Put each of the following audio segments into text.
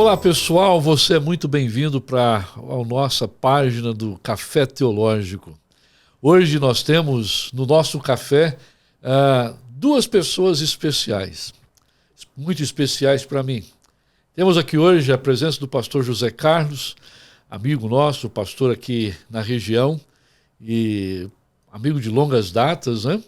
Olá pessoal, você é muito bem-vindo para a nossa página do Café Teológico. Hoje nós temos no nosso café duas pessoas especiais, muito especiais para mim. Temos aqui hoje a presença do pastor José Carlos, amigo nosso, pastor aqui na região e amigo de longas datas, né?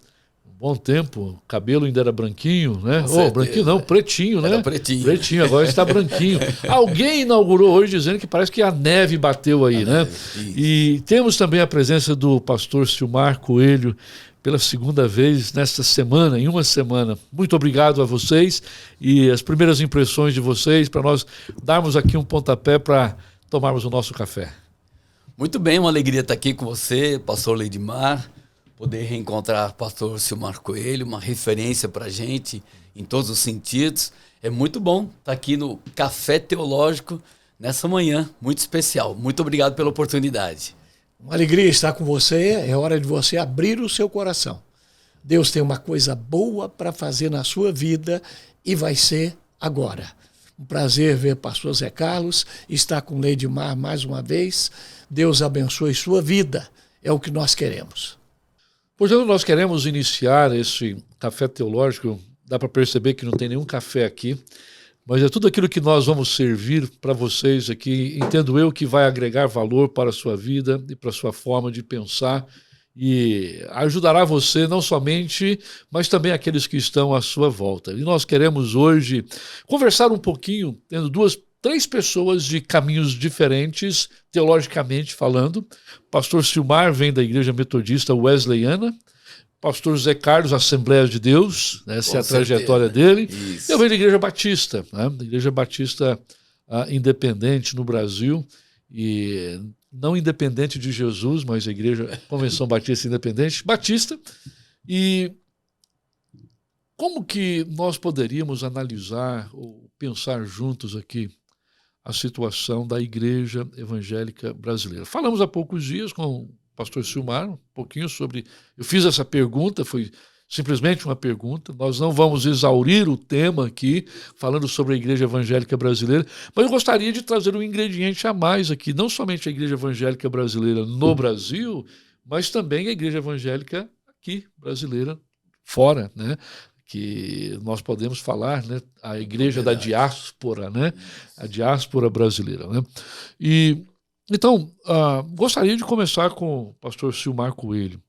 Bom tempo, o cabelo ainda era branquinho, né? Branquinho não, pretinho, né? Era pretinho. Pretinho, agora está branquinho. Alguém inaugurou hoje dizendo que parece que a neve bateu aí, né? E temos também a presença do pastor Silmar Coelho pela segunda vez nesta semana, em uma semana. Muito obrigado a vocês e as primeiras impressões de vocês para nós darmos aqui um pontapé para tomarmos o nosso café. Muito bem, uma alegria estar aqui com você, pastor Leidmar. Poder reencontrar o pastor Silmar Coelho, uma referência para a gente em todos os sentidos. É muito bom estar aqui no Café Teológico nessa manhã muito especial. Muito obrigado pela oportunidade. Uma alegria estar com você. É hora de você abrir o seu coração. Deus tem uma coisa boa para fazer na sua vida e vai ser agora. Um prazer ver o pastor Zé Carlos, estar com Leidmar mais uma vez. Deus abençoe sua vida. É o que nós queremos. Portanto, nós queremos iniciar esse café teológico. Dá para perceber que não tem nenhum café aqui, mas é tudo aquilo que nós vamos servir para vocês aqui, entendo eu, que vai agregar valor para a sua vida e para a sua forma de pensar e ajudará você não somente, mas também aqueles que estão à sua volta. E nós queremos hoje conversar um pouquinho, tendo três pessoas de caminhos diferentes, teologicamente falando. Pastor Silmar vem da Igreja Metodista Wesleyana, pastor Zé Carlos, Assembleia de Deus, essa é a trajetória dele. Isso. Eu venho da Igreja Batista, né? Da Igreja Batista independente no Brasil, e não independente de Jesus, mas a Igreja Convenção Batista Independente, Batista. E como que nós poderíamos analisar ou pensar juntos aqui a situação da Igreja Evangélica Brasileira? Falamos há poucos dias com o pastor Silmar um pouquinho sobre... Eu fiz essa pergunta, foi simplesmente uma pergunta. Nós não vamos exaurir o tema aqui, falando sobre a Igreja Evangélica Brasileira, mas eu gostaria de trazer um ingrediente a mais aqui, não somente a Igreja Evangélica Brasileira no Brasil, mas também a Igreja Evangélica aqui, brasileira, fora, né? Que nós podemos falar, né, a igreja da diáspora, né, a diáspora brasileira, né? E então gostaria de começar com o pastor Silmar Coelho.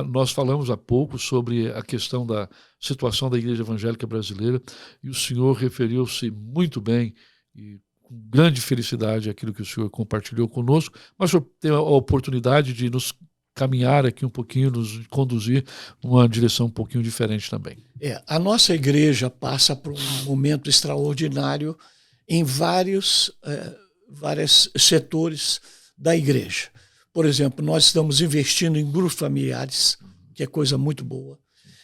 Nós falamos há pouco sobre a questão da situação da Igreja Evangélica Brasileira e o senhor referiu-se muito bem e com grande felicidade àquilo que o senhor compartilhou conosco, mas o senhor tem a oportunidade de nos caminhar aqui um pouquinho, nos conduzir numa direção um pouquinho diferente também. A nossa igreja passa por um momento extraordinário em vários setores da igreja. Por exemplo, nós estamos investindo em grupos familiares, que é coisa muito boa.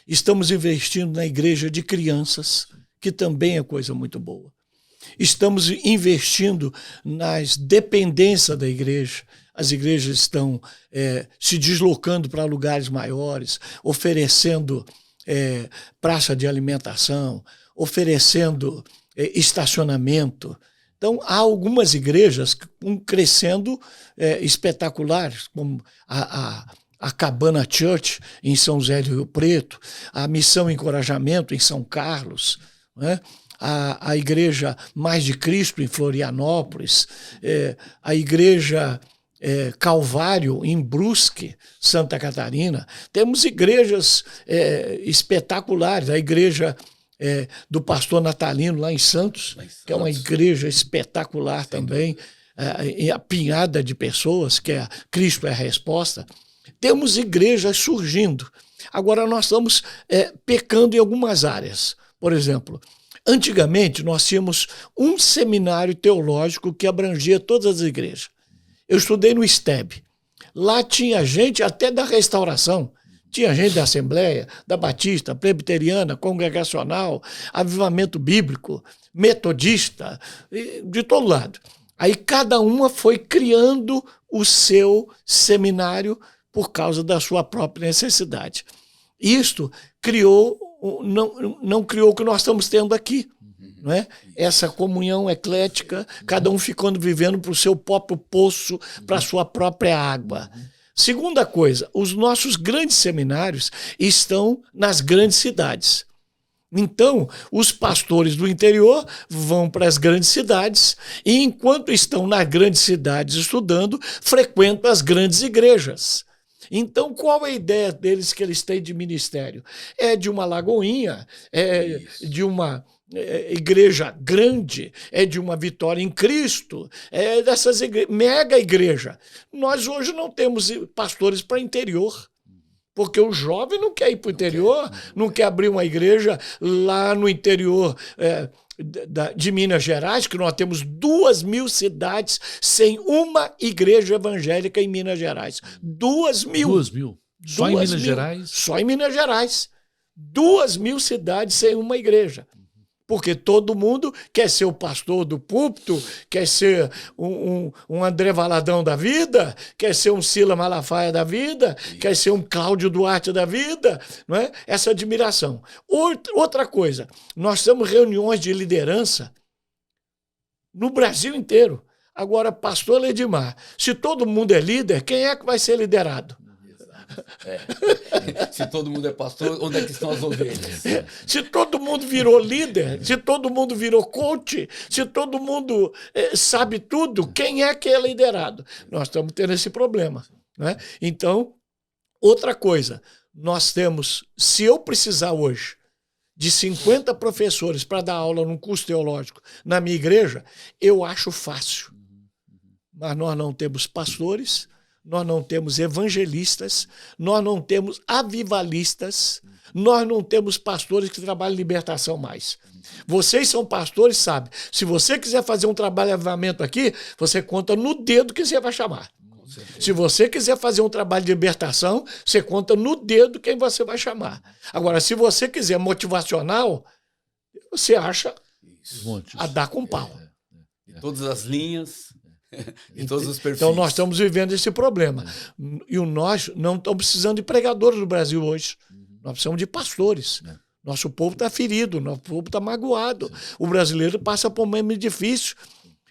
Estamos investindo na igreja de crianças, que também é coisa muito boa. Estamos investindo nas dependências da igreja. As igrejas estão se deslocando para lugares maiores, oferecendo praça de alimentação, oferecendo estacionamento. Então, há algumas igrejas crescendo espetaculares, como a Cabana Church, em São José do Rio Preto, a Missão Encorajamento, em São Carlos, né? A Igreja Mais de Cristo, em Florianópolis, a Igreja Calvário, em Brusque, Santa Catarina. Temos igrejas espetaculares, a igreja do pastor Natalino, lá em Santos, que é uma igreja espetacular também, apinhada de pessoas, que Cristo é a resposta. Temos igrejas surgindo. Agora, nós estamos pecando em algumas áreas. Por exemplo, antigamente nós tínhamos um seminário teológico que abrangia todas as igrejas. Eu estudei no STEB. Lá tinha gente até da restauração. Tinha gente da Assembleia, da Batista, Presbiteriana, Congregacional, Avivamento Bíblico, Metodista, de todo lado. Aí cada uma foi criando o seu seminário por causa da sua própria necessidade. Isto criou, não criou o que nós estamos tendo aqui. não é? Essa comunhão eclética, cada um ficando vivendo para o seu próprio poço, para a sua própria água. Segunda coisa, os nossos grandes seminários estão nas grandes cidades. Então, os pastores do interior vão para as grandes cidades e, enquanto estão nas grandes cidades estudando, frequentam as grandes igrejas. Então, qual é a ideia deles que eles têm de ministério? É de uma lagoinha, é de uma igreja grande, é de uma vitória em Cristo, é dessas mega igreja. Nós hoje não temos pastores para interior. Porque o jovem não quer ir para o interior, não quer abrir uma igreja lá no interior de Minas Gerais, que nós temos 2.000 cidades sem uma igreja evangélica em Minas Gerais. 2.000. 2.000. Só em Minas Gerais? Só em Minas Gerais. 2.000 cidades sem uma igreja. Porque todo mundo quer ser o pastor do púlpito, quer ser um André Valadão da vida, quer ser um Sila Malafaia da vida, quer ser um Cláudio Duarte da vida, não é? Essa admiração. Outra coisa, nós temos reuniões de liderança no Brasil inteiro. Agora, pastor Ledimar, se todo mundo é líder, quem é que vai ser liderado? Se todo mundo é pastor, onde é que estão as ovelhas? Se todo mundo virou líder, se todo mundo virou coach, se todo mundo sabe tudo, quem é que é liderado? Nós estamos tendo esse problema, né? Então, outra coisa, nós temos, se eu precisar hoje de 50 professores para dar aula num curso teológico na minha igreja, eu acho fácil. Mas nós não temos pastores, nós não temos evangelistas, nós não temos avivalistas, nós não temos pastores que trabalham em libertação mais. Vocês são pastores, sabem. Se você quiser fazer um trabalho de avivamento aqui, você conta no dedo que você vai chamar. Se você quiser fazer um trabalho de libertação, você conta no dedo quem você vai chamar. Agora, se você quiser motivacional, você acha a dar com pau. Em todas as linhas... em todos os perfis. Então nós estamos vivendo esse problema. E nós não estamos precisando de pregadores no Brasil hoje. Nós precisamos de pastores. Nosso povo está ferido, nosso povo está magoado. O brasileiro passa por um momento difícil.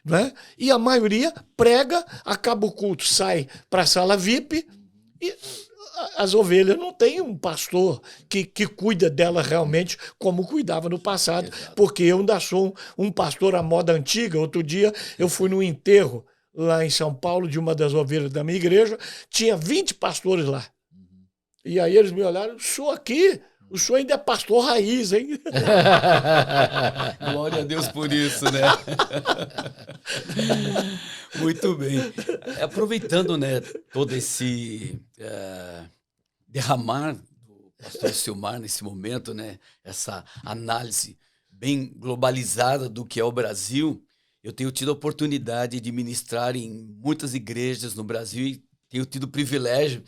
Né? E a maioria prega, acaba o culto, sai para a sala VIP e as ovelhas não têm um pastor que cuida dela realmente como cuidava no passado. Exato. Porque eu ainda sou um pastor à moda antiga. Outro dia eu fui no enterro lá em São Paulo de uma das ovelhas da minha igreja, tinha 20 pastores lá. E aí eles me olharam, o senhor ainda é pastor raiz, hein? Glória a Deus por isso, né? Muito bem. Aproveitando, né, todo esse derramar do pastor Silmar nesse momento, né, essa análise bem globalizada do que é o Brasil, eu tenho tido a oportunidade de ministrar em muitas igrejas no Brasil e tenho tido o privilégio.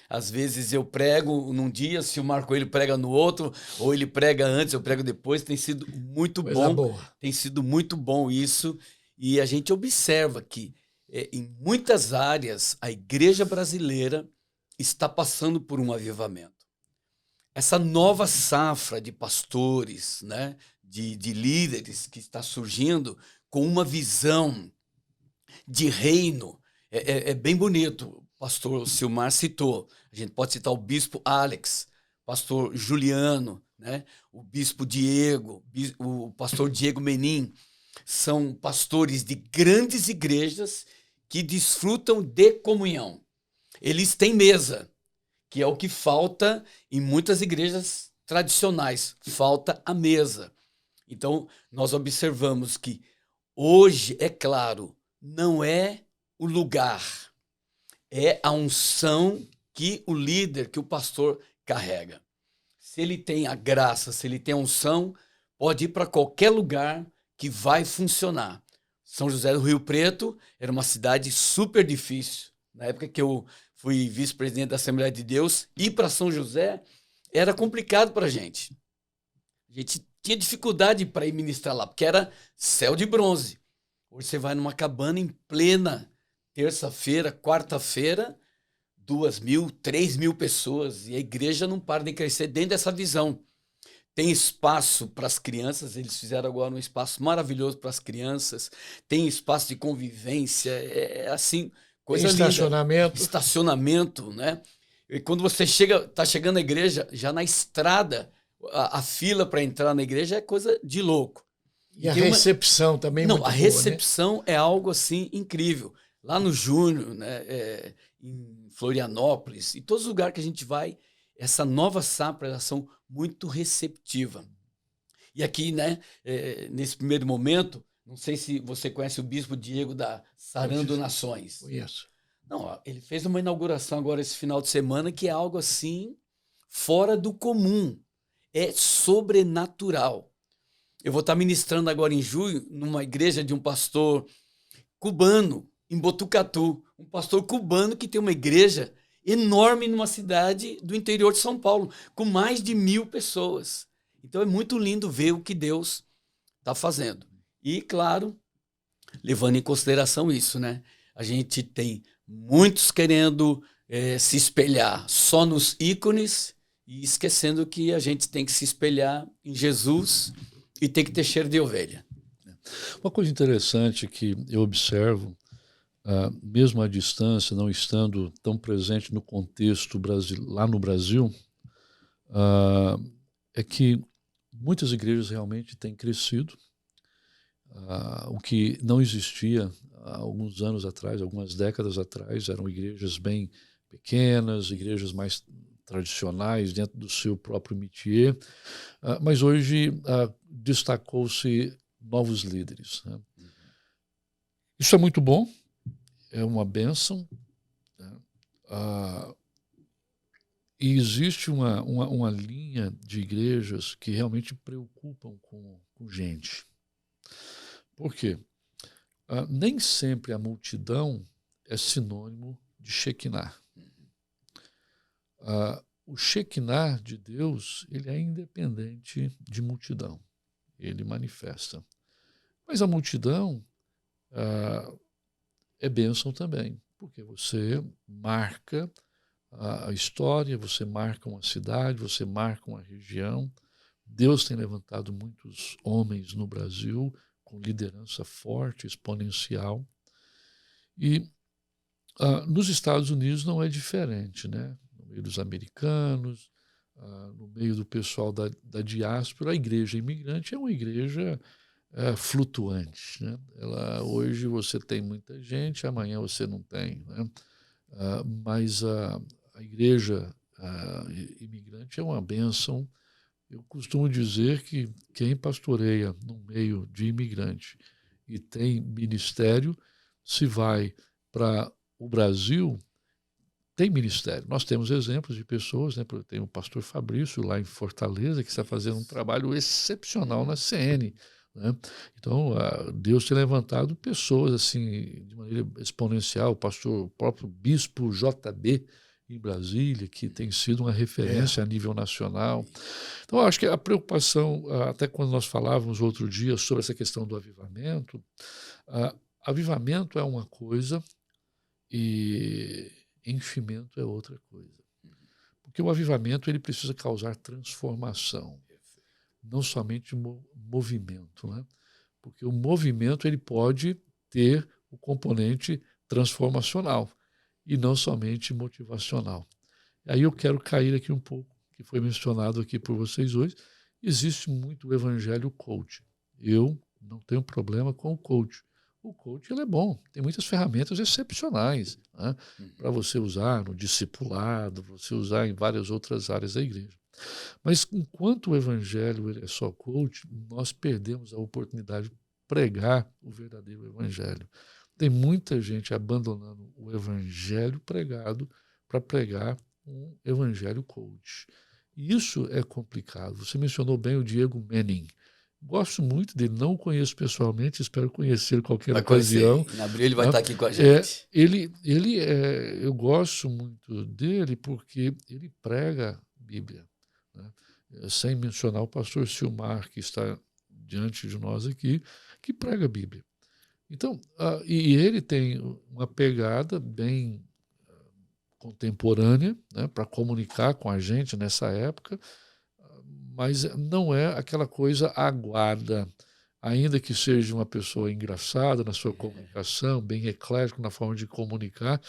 Às vezes eu prego num dia, se o Marco Coelho prega no outro, ou ele prega antes, eu prego depois. Tem sido muito bom. Tem sido muito bom isso. E a gente observa que em muitas áreas a igreja brasileira está passando por um avivamento. Essa nova safra de pastores, né, de líderes que está surgindo com uma visão de reino, é bem bonito. O pastor Silmar citou. A gente pode citar o bispo Alex, pastor Juliano, né? O bispo Diego, o pastor Diego Menin. São pastores de grandes igrejas que desfrutam de comunhão. Eles têm mesa, que é o que falta em muitas igrejas tradicionais. Falta a mesa. Então, nós observamos que hoje, é claro, não é o lugar, é a unção que o líder, que o pastor carrega. Se ele tem a graça, se ele tem a unção, pode ir para qualquer lugar que vai funcionar. São José do Rio Preto era uma cidade super difícil. Na época que eu fui vice-presidente da Assembleia de Deus, ir para São José era complicado para a gente. A gente tinha dificuldade para ir ministrar lá, porque era céu de bronze. Hoje você vai numa cabana em plena terça-feira, quarta-feira, 2.000, 3.000 pessoas, e a igreja não para de crescer dentro dessa visão. tem espaço para as crianças, eles fizeram agora um espaço maravilhoso para as crianças, tem espaço de convivência, assim, coisa Tem linda. estacionamento. Estacionamento, né? E quando você está chegando à igreja, já na estrada, a fila para entrar na igreja é coisa de louco. E a recepção também Não, muito a boa, recepção né? é algo assim incrível. Lá no Júnior, né, em Florianópolis, e todos os lugares que a gente vai, essa nova safra, elas são muito receptiva. E aqui, né, nesse primeiro momento, não sei se você conhece o Bispo Diego da Sarando Nações. Conheço. Não, ele fez uma inauguração agora esse final de semana que é algo assim fora do comum. É sobrenatural. Eu vou estar ministrando agora em julho numa igreja de um pastor cubano, em Botucatu. Um pastor cubano que tem uma igreja enorme numa cidade do interior de São Paulo, com mais de 1.000 pessoas. Então é muito lindo ver o que Deus está fazendo. E, claro, levando em consideração isso, né? A gente tem muitos querendo se espelhar só nos ícones e esquecendo que a gente tem que se espelhar em Jesus e tem que ter cheiro de ovelha. Uma coisa interessante que eu observo, mesmo à distância, não estando tão presente no contexto lá no Brasil, é que muitas igrejas realmente têm crescido, o que não existia há alguns anos atrás, algumas décadas atrás, eram igrejas bem pequenas, igrejas mais tradicionais dentro do seu próprio métier, mas hoje destacou-se novos líderes, né? Isso é muito bom, é uma bênção, né? E existe uma linha de igrejas que realmente preocupam com gente. Por quê? Nem sempre a multidão é sinônimo de Shekinah. O Shekinah de Deus, ele é independente de multidão. Ele manifesta. Mas a multidão é bênção também, porque você marca a história, você marca uma cidade, você marca uma região. Deus tem levantado muitos homens no Brasil com liderança forte, exponencial. E nos Estados Unidos não é diferente, né? No meio dos americanos, no meio do pessoal da diáspora, a igreja imigrante é uma igreja flutuante, né? Hoje você tem muita gente, amanhã você não tem, né? Mas a igreja imigrante é uma bênção. Eu costumo dizer que quem pastoreia no meio de imigrante e tem ministério, se vai para o Brasil, tem ministério. Nós temos exemplos de pessoas, né? Tem o pastor Fabrício lá em Fortaleza, que está fazendo um trabalho excepcional na CN, né? Então, Deus tem levantado pessoas assim de maneira exponencial, o próprio bispo JB em Brasília, que tem sido uma referência a nível nacional. Então, eu acho que a preocupação, até quando nós falávamos outro dia sobre essa questão do avivamento, avivamento é uma coisa e enchimento é outra coisa. Porque o avivamento ele precisa causar transformação, não somente movimento, né? Porque o movimento ele pode ter o componente transformacional e não somente motivacional. Aí eu quero cair aqui um pouco, que foi mencionado aqui por vocês hoje. Existe muito o evangelho coach. Eu não tenho problema com o coach. O coach ele é bom, tem muitas ferramentas excepcionais, né, para você usar no discipulado, você usar em várias outras áreas da igreja. Mas enquanto o evangelho ele é só coach, nós perdemos a oportunidade de pregar o verdadeiro evangelho. Tem muita gente abandonando o evangelho pregado para pregar um evangelho coach. E isso é complicado. Você mencionou bem o Diego Manning. Gosto muito dele, não o conheço pessoalmente, espero conhecer em qualquer ocasião. Em abril ele vai estar aqui com a gente. Eu gosto muito dele porque ele prega a Bíblia, né? Sem mencionar o pastor Silmar, que está diante de nós aqui, que prega a Bíblia. Então, e ele tem uma pegada bem contemporânea, né, para comunicar com a gente nessa época, mas não é aquela coisa aguada. Ainda que seja uma pessoa engraçada na sua comunicação, bem eclético na forma de comunicar,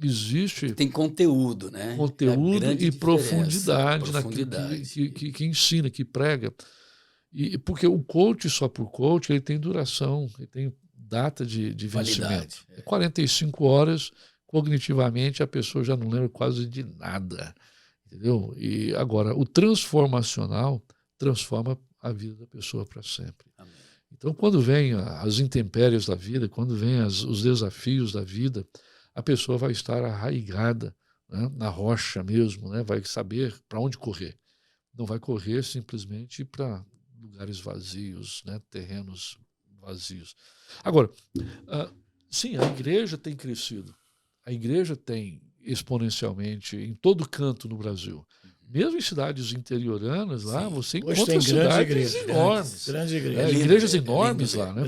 existe Tem conteúdo, né? conteúdo e profundidade, profundidade. naquilo que ensina, que prega. E porque o coach, só por coach, ele tem duração, ele tem data de vencimento. 45 horas, cognitivamente, a pessoa já não lembra quase de nada. Entendeu? E agora, o transformacional transforma a vida da pessoa para sempre. Amém. Então, quando vem as intempéries da vida, quando vem os desafios da vida, a pessoa vai estar arraigada, né, na rocha mesmo, né, vai saber para onde correr. Não vai correr simplesmente para lugares vazios, né, terrenos vazios. Agora, sim, a igreja tem crescido. A igreja tem exponencialmente em todo canto no Brasil. Mesmo em cidades interioranas, lá, você encontra cidades enormes. Grandes igrejas. Igrejas enormes lá, né?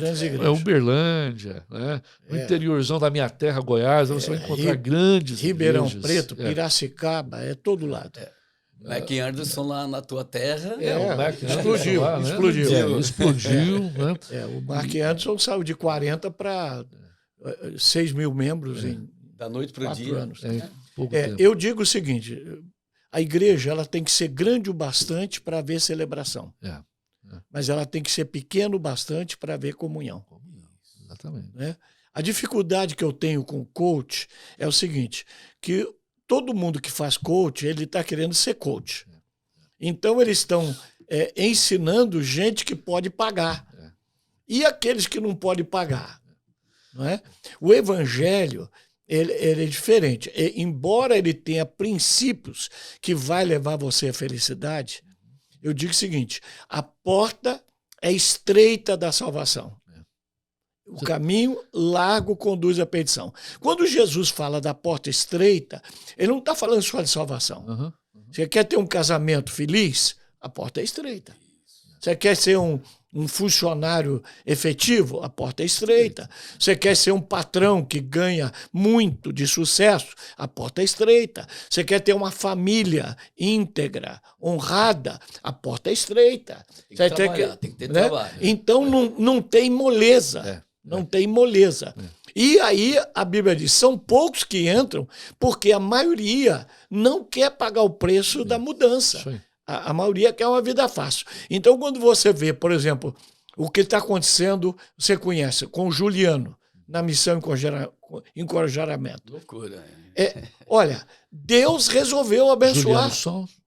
Uberlândia, né? No interiorzão da minha terra, Goiás, você vai encontrar grandes Ribeirão igrejas. Preto, Piracicaba, todo lado. Mac Anderson lá na tua terra. O Mac explodiu, lá, né? explodiu. Explodiu, né? O Mark Anderson saiu de 40 para 6 mil membros em da noite para o 4 dia. anos. Pouco tempo. Eu digo o seguinte, a igreja ela tem que ser grande o bastante para ver celebração. Mas ela tem que ser pequena o bastante para ver comunhão. Exatamente. Né? A dificuldade que eu tenho com o coach é o seguinte, que todo mundo que faz coach, ele está querendo ser coach. Então, eles estão ensinando gente que pode pagar. E aqueles que não podem pagar. Não é? O evangelho ele é diferente. Embora ele tenha princípios que vai levar você à felicidade, eu digo o seguinte, a porta é estreita da salvação. O caminho largo conduz à perdição. Quando Jesus fala da porta estreita, ele não está falando só de salvação. Você quer ter um casamento feliz? A porta é estreita. Você quer ser um funcionário efetivo? A porta é estreita. Você quer ser um patrão que ganha muito de sucesso? A porta é estreita. Você quer ter uma família íntegra, honrada? A porta é estreita. Tem que ter trabalho. Então não tem moleza. Não tem moleza. E aí a Bíblia diz, são poucos que entram porque a maioria não quer pagar o preço da mudança. A maioria quer uma vida fácil. Então, quando você vê, por exemplo, o que está acontecendo, você conhece, com o Juliano, na missão Encorajamento. Loucura. Olha, Deus resolveu abençoar.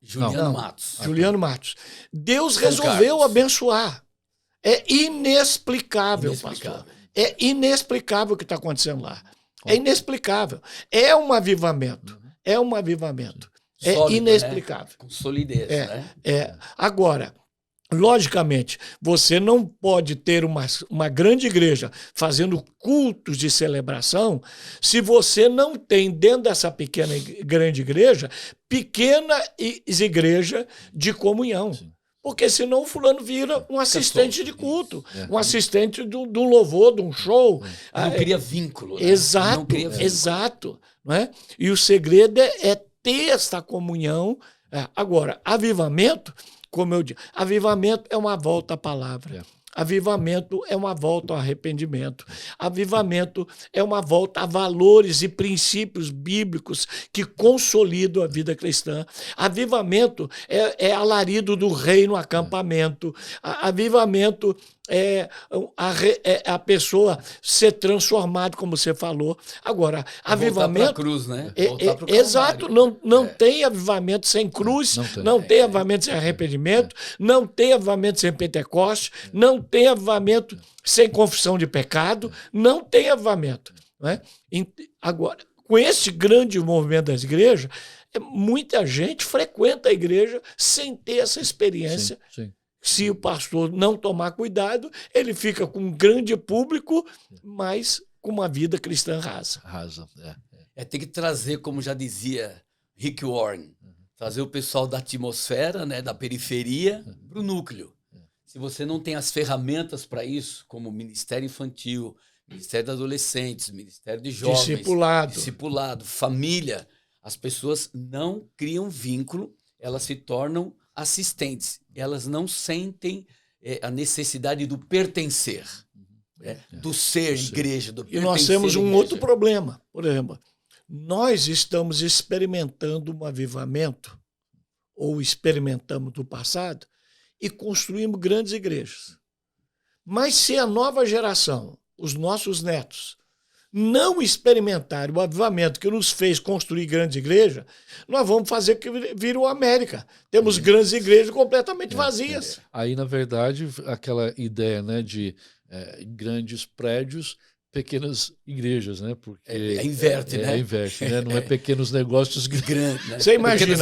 Juliano Matos. Deus resolveu abençoar. É inexplicável, pastor. É inexplicável o que está acontecendo lá. É inexplicável. É um avivamento. É um avivamento. Sólido, inexplicável. Né? Com solidez, né? Agora, logicamente, você não pode ter uma grande igreja fazendo cultos de celebração se você não tem dentro dessa pequena grande igreja, pequenas igrejas de comunhão. Sim. Porque senão o fulano vira um assistente de culto, um assistente de um louvor, de um show. Não cria vínculo. Né? Exato, não cria vínculo. Exato. Não é? E o segredo é ter essa comunhão. Agora, avivamento, como eu digo, avivamento é uma volta à palavra. Avivamento é uma volta ao arrependimento. Avivamento é uma volta a valores e princípios bíblicos que consolidam a vida cristã. Avivamento é alarido do rei no acampamento. Avivamento é a pessoa ser transformada, como você falou. Agora, avivamento... Voltar para a cruz, né? Exato. Não tem avivamento sem cruz, não tem avivamento sem arrependimento, não tem avivamento sem Pentecoste, não tem avivamento sem confissão de pecado, não tem avivamento. Não é? Agora, com esse grande movimento das igrejas, muita gente frequenta a igreja sem ter essa experiência. Sim. Se o pastor não tomar cuidado, ele fica com um grande público, mas com uma vida cristã rasa. Tem que trazer, como já dizia Rick Warren, trazer o pessoal da atmosfera, né, da periferia, para o núcleo. Se você não tem as ferramentas para isso, como Ministério Infantil, Ministério de Adolescentes, Ministério de Jovens, discipulado, família, as pessoas não criam vínculo, elas se tornam assistentes, elas não sentem a necessidade do pertencer, do ser igreja, do pertencer. E nós temos um igreja. outro problema. Por exemplo, nós estamos experimentando um avivamento, ou experimentamos do passado, e construímos grandes igrejas. Mas se a nova geração, os nossos netos, não experimentarem o avivamento que nos fez construir grandes igrejas, nós vamos fazer que vire o América. Temos grandes igrejas completamente vazias. Aí, na verdade, aquela ideia, né, de grandes prédios, pequenas igrejas, né? Porque inverte, né? Inverte, né? Não é pequenos negócios grandes. Né? Você imagina,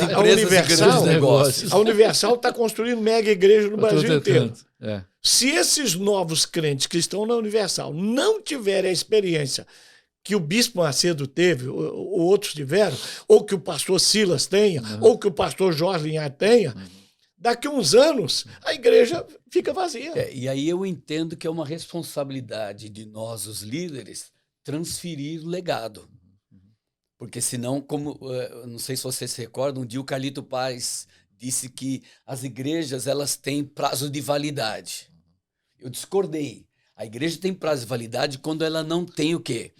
a Universal está construindo mega igreja no Brasil inteiro. Se esses novos crentes que estão na Universal não tiverem a experiência que o Bispo Macedo teve, ou outros tiveram, ou que o pastor Silas tenha, ou que o pastor Jorge Linhares tenha, daqui a uns anos a igreja fica vazia. E aí eu entendo que é uma responsabilidade de nós, os líderes, transferir o legado. Porque senão, como não sei se vocês se recordam, um dia o Carlito Paz disse que as igrejas elas têm prazo de validade. Eu discordei. A igreja tem prazo de validade quando ela não tem o quê?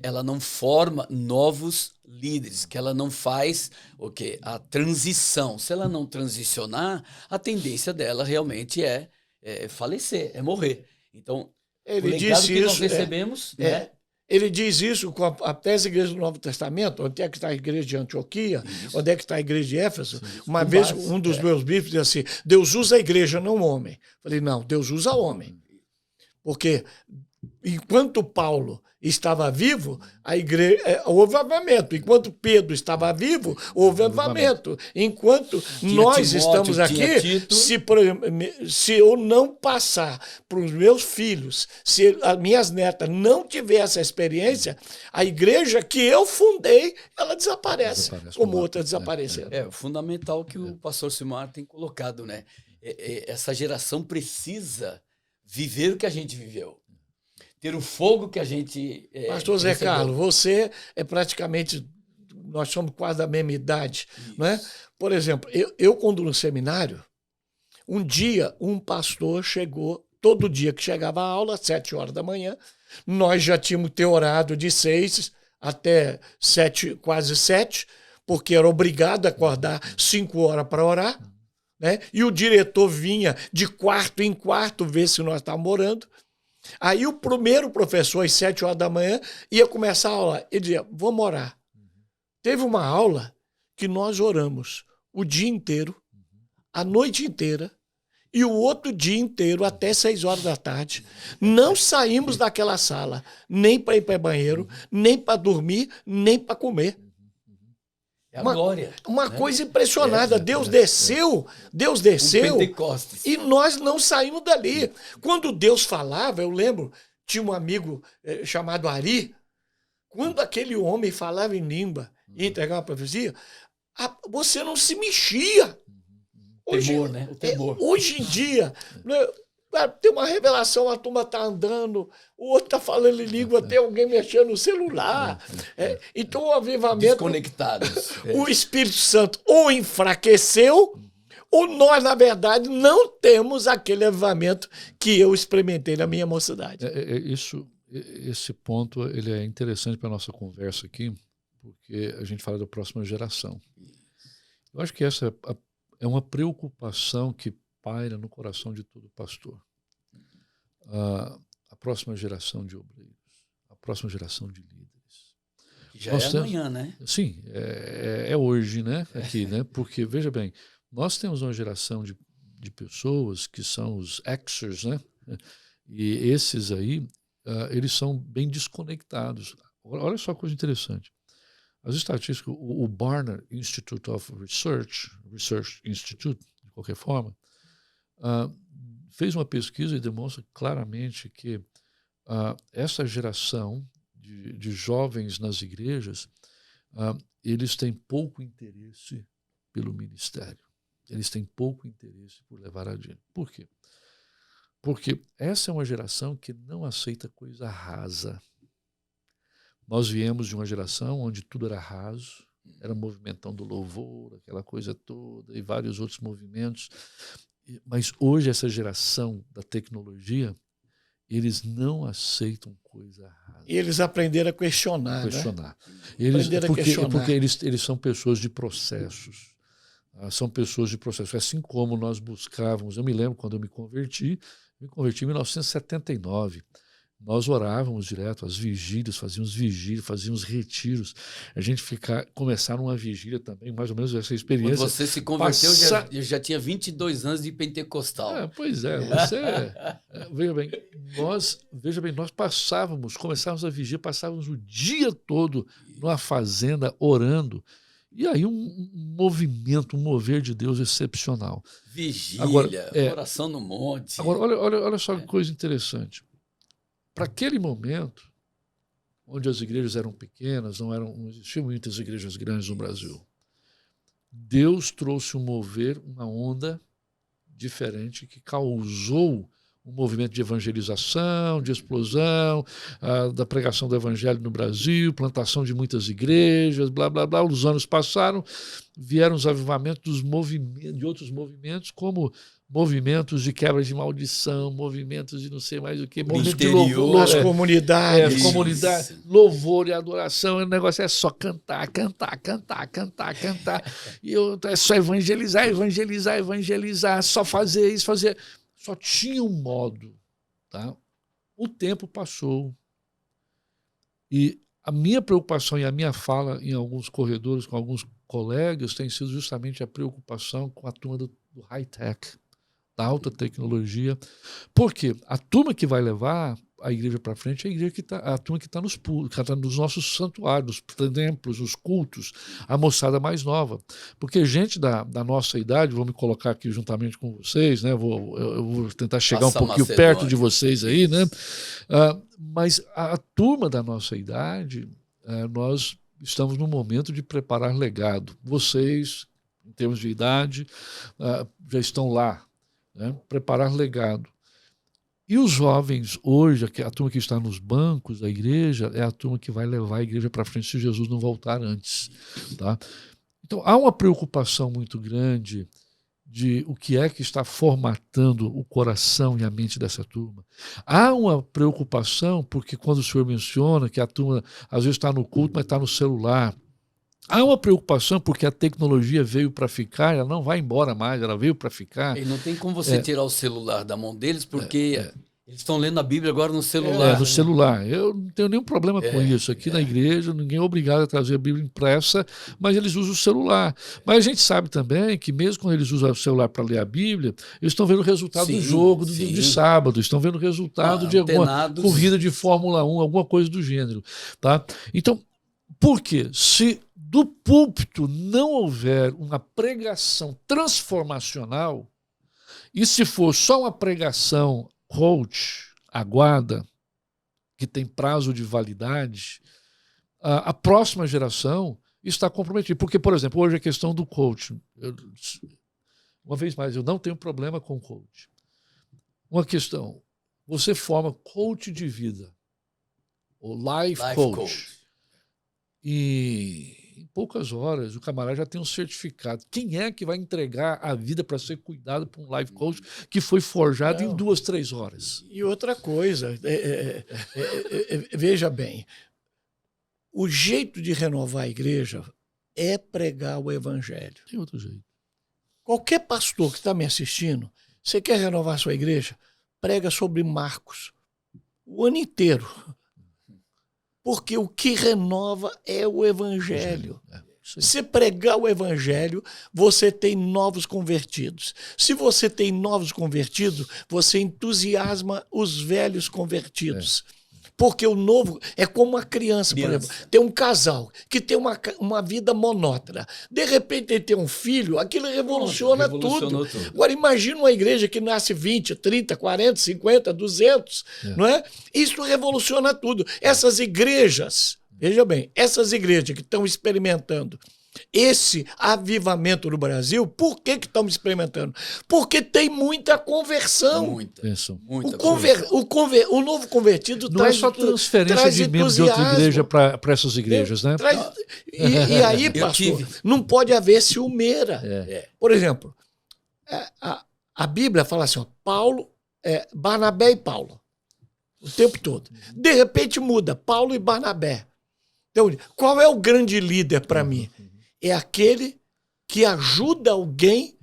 Ela não forma novos líderes, que ela não faz o quê? A transição. Se ela não transicionar, a tendência dela realmente é falecer, é morrer. Então, ele o legado disse que isso, nós recebemos... né? Ele diz isso com até as igrejas do Novo Testamento, onde é que está a igreja de Antioquia, onde é que está a igreja de Éfeso. Uma vez, um dos meus bispos disse assim, Deus usa a igreja, não o homem. Falei, não, Deus usa o homem. Porque enquanto Paulo estava vivo, a igreja, houve avivamento. Enquanto Pedro estava vivo, houve avivamento. Enquanto nós Timóteo, estamos aqui, se eu não passar para os meus filhos, se as minhas netas não tiverem essa experiência, a igreja que eu fundei, ela desaparece como outras desapareceram. É fundamental que o pastor Silmar tem colocado, né? Essa geração precisa viver o que a gente viveu. Ter o fogo que a gente Pastor Zé Carlos, você é praticamente, nós somos quase da mesma idade, não é? Por exemplo, eu quando no seminário, um dia um pastor chegou, todo dia que chegava a aula, às 7 horas da manhã, nós já tínhamos que ter orado de 6 até 7, quase 7, porque era obrigado a acordar 5 horas para orar, né? E o diretor vinha de quarto em quarto ver se nós estávamos orando. Aí o primeiro professor, às 7 horas da manhã, ia começar a aula. Ele dizia, vamos orar. Teve uma aula que nós oramos o dia inteiro, a noite inteira, e o outro dia inteiro, até 6 horas da tarde. Não saímos daquela sala, nem para ir para o banheiro, nem para dormir, nem para comer. É a glória. Uma coisa impressionante. Deus desceu, e nós não saímos dali. Quando Deus falava, eu lembro, tinha um amigo chamado Ari, quando aquele homem falava em língua e entregava uma profecia, você não se mexia. Hoje, temor, né? O temor. Hoje em dia, tem uma revelação, a turma está andando, o outro está falando em língua, tem alguém mexendo no celular. Então o avivamento... Desconectados. O Espírito Santo ou enfraqueceu, ou nós, na verdade, não temos aquele avivamento que eu experimentei na minha mocidade. Esse ponto ele é interessante para a nossa conversa aqui, porque a gente fala da próxima geração. Eu acho que essa é uma preocupação que paira no coração de todo pastor. A próxima geração de obreiros, a próxima geração de líderes. Já é amanhã, né? Sim, é hoje, né? Aqui, né? Porque, veja bem, nós temos uma geração de pessoas que são os Xers, né? E esses aí, eles são bem desconectados. Olha só a coisa interessante. As estatísticas, o Barna Institute of Research Institute, de qualquer forma, fez uma pesquisa e demonstra claramente que essa geração de jovens nas igrejas, eles têm pouco interesse pelo ministério. Eles têm pouco interesse por levar adiante. Por quê? Porque essa é uma geração que não aceita coisa rasa. Nós viemos de uma geração onde tudo era raso, Era o movimentão do louvor, aquela coisa toda, e vários outros movimentos. Mas hoje essa geração da tecnologia, eles não aceitam coisa rasa. E eles aprenderam a questionar. Questionar. Porque eles são pessoas de processos. São pessoas de processos. Assim como nós buscávamos, eu me lembro quando eu me converti em 1979. Nós orávamos direto, as vigílias, fazíamos retiros. A gente começar numa vigília também, mais ou menos essa experiência. Quando você se converteu, eu já tinha 22 anos de pentecostal. Pois é, veja bem, nós começávamos a vigília, passávamos o dia todo numa fazenda orando. E aí um movimento, um mover de Deus excepcional. Vigília, oração no monte. Agora, olha só que coisa interessante. Para aquele momento, onde as igrejas eram pequenas, não existiam muitas igrejas grandes no Brasil, Deus trouxe uma onda diferente que causou um movimento de evangelização, de explosão, da pregação do evangelho no Brasil, plantação de muitas igrejas, blá, blá, blá. Os anos passaram, vieram os avivamentos de outros movimentos, como movimentos de quebra de maldição, movimentos de não sei mais o que, movimento de louvor, as comunidades. Comunidade, louvor e adoração, o negócio é só cantar. E é só evangelizar, só fazer isso, fazer. Só tinha um modo. Tá? O tempo passou. E a minha preocupação e a minha fala em alguns corredores com alguns colegas tem sido justamente a preocupação com a turma do high-tech, da alta tecnologia. Porque a turma que vai levar a igreja para frente é a turma que está nos nossos santuários, nos templos, nos cultos, a moçada mais nova. Porque gente da nossa idade, vou me colocar aqui juntamente com vocês, né? Eu vou tentar chegar um pouquinho perto de vocês aí, né? Mas a turma da nossa idade, nós estamos num momento de preparar legado. Vocês, em termos de idade, já estão lá, né? Preparar legado. E os jovens hoje, a turma que está nos bancos da igreja, é a turma que vai levar a igreja para frente se Jesus não voltar antes. Tá? Então, há uma preocupação muito grande de o que é que está formatando o coração e a mente dessa turma. Há uma preocupação, porque quando o senhor menciona que a turma às vezes está no culto, mas está no celular. Há uma preocupação porque a tecnologia veio para ficar, ela não vai embora mais, ela veio para ficar. E não tem como você tirar o celular da mão deles, porque eles estão lendo a Bíblia agora no celular. No celular. Eu não tenho nenhum problema com isso. Aqui na igreja, ninguém é obrigado a trazer a Bíblia impressa, mas eles usam o celular. Mas a gente sabe também que mesmo quando eles usam o celular para ler a Bíblia, eles estão vendo o resultado do jogo de sábado, estão vendo o resultado de alguma corrida de Fórmula 1, alguma coisa do gênero. Tá? Então, por quê? Se do púlpito não houver uma pregação transformacional, e se for só uma pregação coach, aguada, que tem prazo de validade, a próxima geração está comprometida. Porque, por exemplo, hoje a questão do coach. Uma vez mais, eu não tenho problema com coach. Uma questão, você forma coach de vida, ou life coach. E em poucas horas o camarada já tem um certificado. Quem é que vai entregar a vida para ser cuidado por um life coach que foi forjado em 2, 3 horas? E outra coisa, veja bem, o jeito de renovar a igreja é pregar o evangelho. Tem outro jeito. Qualquer pastor que está me assistindo, você quer renovar a sua igreja? Prega sobre Marcos o ano inteiro. Porque o que renova é o evangelho. Se pregar o evangelho, você tem novos convertidos. Se você tem novos convertidos, você entusiasma os velhos convertidos. Porque o novo é como uma criança, por exemplo. Tem um casal que tem uma vida monótona. De repente ele tem um filho, aquilo revoluciona tudo. Agora imagina uma igreja que nasce 20, 30, 40, 50, 200, não é? Isso revoluciona tudo. Essas igrejas, veja bem, essas igrejas que estão experimentando Esse avivamento no Brasil, por que estamos experimentando? Porque tem muita conversão. Muita O novo convertido não é só transferência de membros de outra igreja para essas igrejas, né? E aí, pastor, não pode haver ciumeira. Por exemplo, a Bíblia fala assim, ó, Barnabé e Paulo, o tempo todo. De repente muda, Paulo e Barnabé. Então, qual é o grande líder para mim? É aquele que ajuda alguém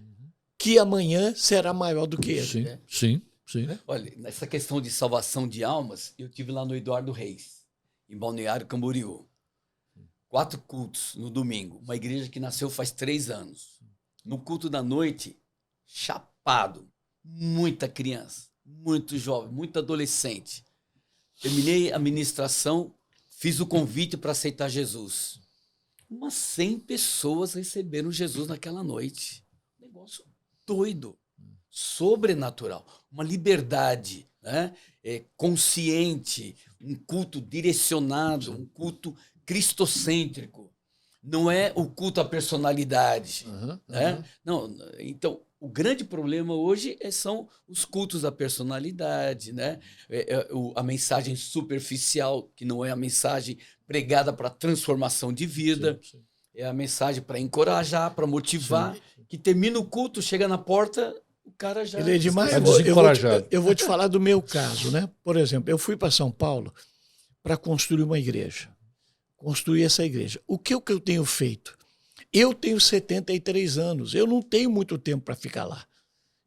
que amanhã será maior do que ele. Sim. Olha, nessa questão de salvação de almas, eu tive lá no Eduardo Reis, em Balneário Camboriú. 4 cultos no domingo. Uma igreja que nasceu faz 3 anos. No culto da noite, chapado. Muita criança, muito jovem, muito adolescente. Terminei a ministração, fiz o convite para aceitar Jesus. Umas 100 pessoas receberam Jesus naquela noite. Negócio doido, sobrenatural, uma liberdade, né? Consciente, um culto direcionado, um culto cristocêntrico. Não é o culto à personalidade. Né? Não, então, o grande problema hoje são os cultos à personalidade, né? A mensagem superficial, que não é a mensagem pregada para transformação de vida, sim. É a mensagem para encorajar, para motivar, que termina o culto, chega na porta, o cara já... Ele é demais. Eu vou te falar do meu caso, né? Por exemplo, eu fui para São Paulo para construir uma igreja. Construir essa igreja. O que eu tenho feito? Eu tenho 73 anos, eu não tenho muito tempo para ficar lá.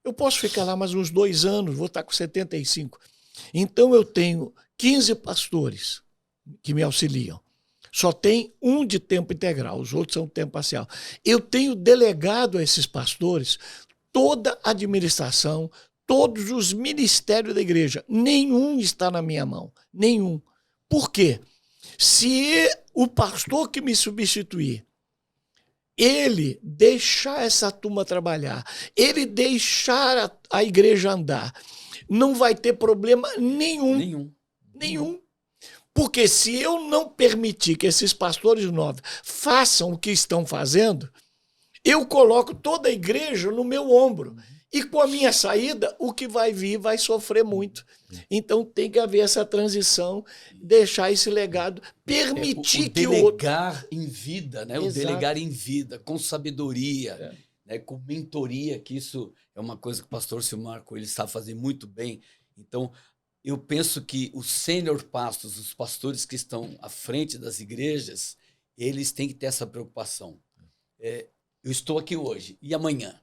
Eu posso ficar lá mais uns 2 anos, vou estar com 75. Então eu tenho 15 pastores que me auxiliam. Só tem um de tempo integral, os outros são de tempo parcial. Eu tenho delegado a esses pastores toda a administração, todos os ministérios da igreja. Nenhum está na minha mão, nenhum. Por quê? Se o pastor que me substituir, ele deixar essa turma trabalhar, ele deixar a igreja andar, não vai ter problema nenhum. Porque se eu não permitir que esses pastores novos façam o que estão fazendo, eu coloco toda a igreja no meu ombro. E com a minha saída, o que vai vir vai sofrer muito. Então tem que haver essa transição, deixar esse legado, permitir que o outro... delegar em vida, né? O delegar em vida, com sabedoria, né? Com mentoria, que isso é uma coisa que o pastor Silmar Coelho sabe fazer muito bem. Então, eu penso que os sênior pastores, os pastores que estão à frente das igrejas, eles têm que ter essa preocupação. Eu estou aqui hoje, e amanhã?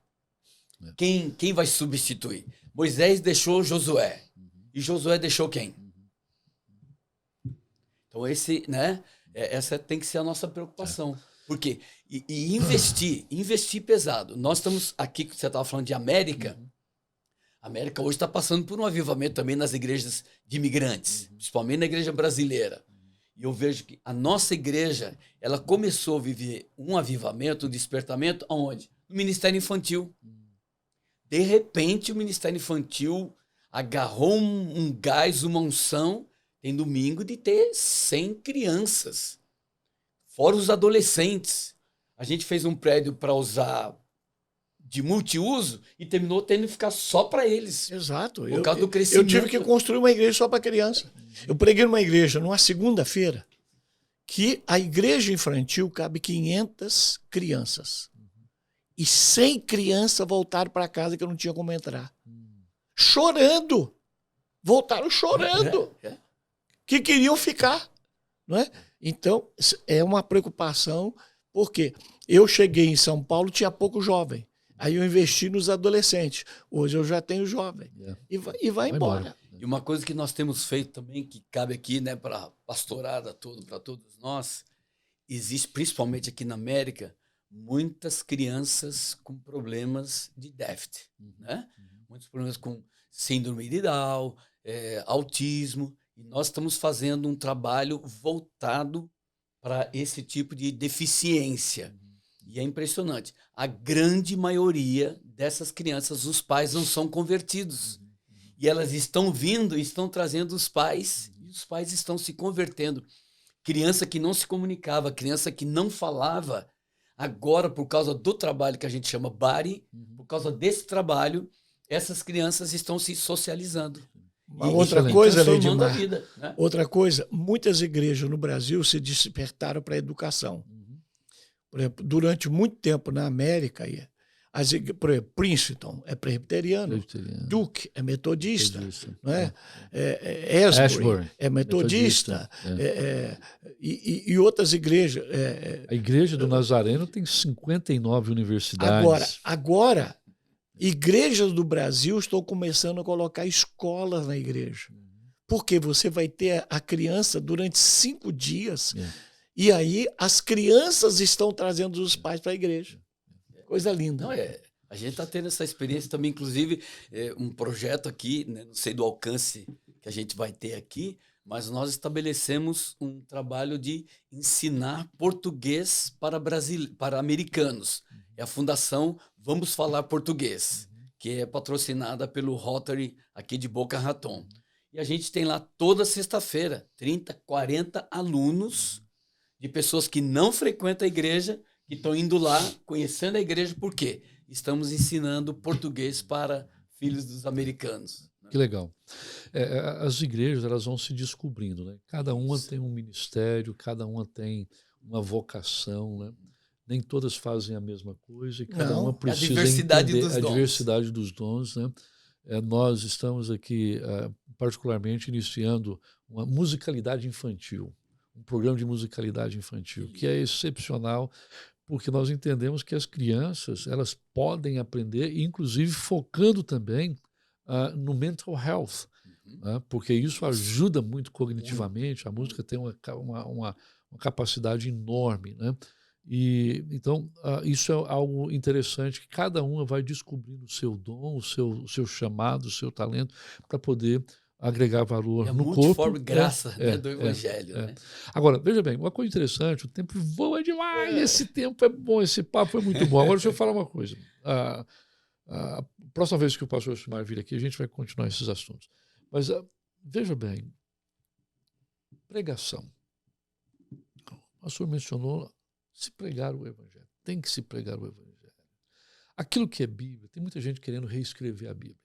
Quem vai substituir? Moisés deixou Josué. E Josué deixou quem? Então, essa tem que ser a nossa preocupação. Por quê? E investir pesado. Nós estamos aqui, você estava falando de América. A América hoje está passando por um avivamento também nas igrejas de imigrantes, principalmente na igreja brasileira. E eu vejo que a nossa igreja, ela começou a viver um avivamento, um despertamento, aonde? No Ministério Infantil. De repente, o Ministério Infantil agarrou um gás, uma unção, tem domingo de ter 100 crianças, fora os adolescentes. A gente fez um prédio para usar de multiuso e terminou tendo que ficar só para eles. Exato. Por causa do crescimento. Eu tive que construir uma igreja só para criança. Eu preguei numa igreja numa segunda-feira que a igreja infantil cabe 500 crianças. E 100 crianças voltaram para casa que eu não tinha como entrar. Chorando. Voltaram chorando. Que queriam ficar. Não é? Então, é uma preocupação, porque eu cheguei em São Paulo, tinha pouco jovem. Aí eu investi nos adolescentes. Hoje eu já tenho jovem. E vai embora. E uma coisa que nós temos feito também, que cabe aqui, né, para a pastorada para todos nós, existe, principalmente aqui na América, muitas crianças com problemas de déficit, né? Muitos problemas com síndrome de Down, autismo, e nós estamos fazendo um trabalho voltado para esse tipo de deficiência. E é impressionante, a grande maioria dessas crianças, os pais não são convertidos. E elas estão vindo e estão trazendo os pais, e os pais estão se convertendo. Criança que não se comunicava, criança que não falava, Agora, por causa do trabalho que a gente chama Body, por causa desse trabalho, essas crianças estão se socializando. Uma E outra excelente. coisa, transformando a Leidmar, vida, né? outra coisa, muitas igrejas no Brasil se despertaram para a educação. Por exemplo, durante muito tempo na América, por exemplo, Princeton é presbiteriano, Duke é metodista, não é? Asbury é metodista, e outras igrejas. A Igreja do Nazareno tem 59 universidades. Agora, igrejas do Brasil estão começando a colocar escolas na igreja. Porque você vai ter a criança durante 5 dias, e aí as crianças estão trazendo os pais para a igreja. Coisa linda. Não, a gente está tendo essa experiência também, inclusive, um projeto aqui, né, não sei do alcance que a gente vai ter aqui, mas nós estabelecemos um trabalho de ensinar português para americanos. É a Fundação Vamos Falar Português, que é patrocinada pelo Rotary aqui de Boca Raton. E a gente tem lá toda sexta-feira 30, 40 alunos de pessoas que não frequentam a igreja, que estão indo lá, conhecendo a igreja, por quê? Estamos ensinando português para filhos dos americanos. Que legal. As igrejas, elas vão se descobrindo, né? Cada uma tem um ministério, cada uma tem uma vocação, né? Nem todas fazem a mesma coisa e cada uma precisa entender a diversidade dos dons, né? Nós estamos aqui, particularmente, iniciando uma musicalidade infantil, um programa de musicalidade infantil, que é excepcional, porque nós entendemos que as crianças, elas podem aprender, inclusive focando também no mental health, né? Porque isso ajuda muito cognitivamente, a música tem uma capacidade enorme, né? E então isso é algo interessante, que cada uma vai descobrindo o seu dom, o seu chamado, o seu talento, para poder agregar valor no corpo. Multiforme graça do Evangelho. Né? Agora, veja bem, uma coisa interessante, o tempo voa demais, esse tempo é bom, esse papo é muito bom. Agora deixa eu falar uma coisa. A próxima vez que o pastor Silmar vir aqui, a gente vai continuar esses assuntos. Mas veja bem, pregação. O pastor mencionou se pregar o Evangelho. Tem que se pregar o Evangelho. Aquilo que é Bíblia, tem muita gente querendo reescrever a Bíblia.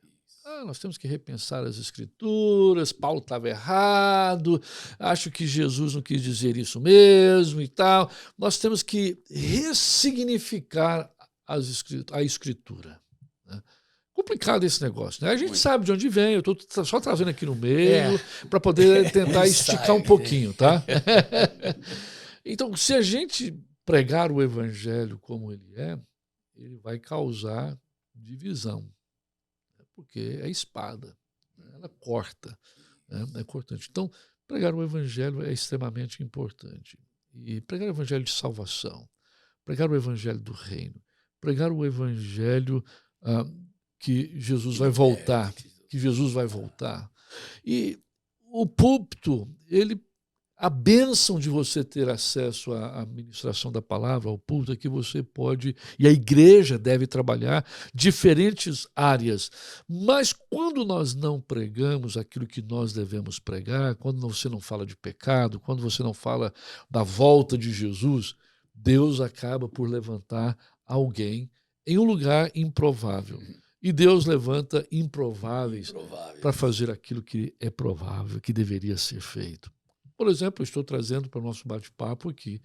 Nós temos que repensar as Escrituras, Paulo estava errado, acho que Jesus não quis dizer isso mesmo e tal. Nós temos que ressignificar a Escritura. Né? Complicado esse negócio. Né? A gente sabe de onde vem, eu estou só trazendo aqui no meio para poder tentar esticar um pouquinho. Tá? Então, se a gente pregar o Evangelho como ele vai causar divisão. Porque é espada, ela corta, é cortante. Então, pregar o Evangelho é extremamente importante. E pregar o Evangelho de salvação, pregar o Evangelho do reino, pregar o Evangelho que Jesus vai voltar, E o púlpito, a bênção de você ter acesso à ministração da palavra, ao púlpito, é que você pode, e a igreja deve trabalhar diferentes áreas. Mas quando nós não pregamos aquilo que nós devemos pregar, quando você não fala de pecado, quando você não fala da volta de Jesus, Deus acaba por levantar alguém em um lugar improvável. E Deus levanta improváveis para fazer aquilo que é provável, que deveria ser feito. Por exemplo, eu estou trazendo para o nosso bate-papo aqui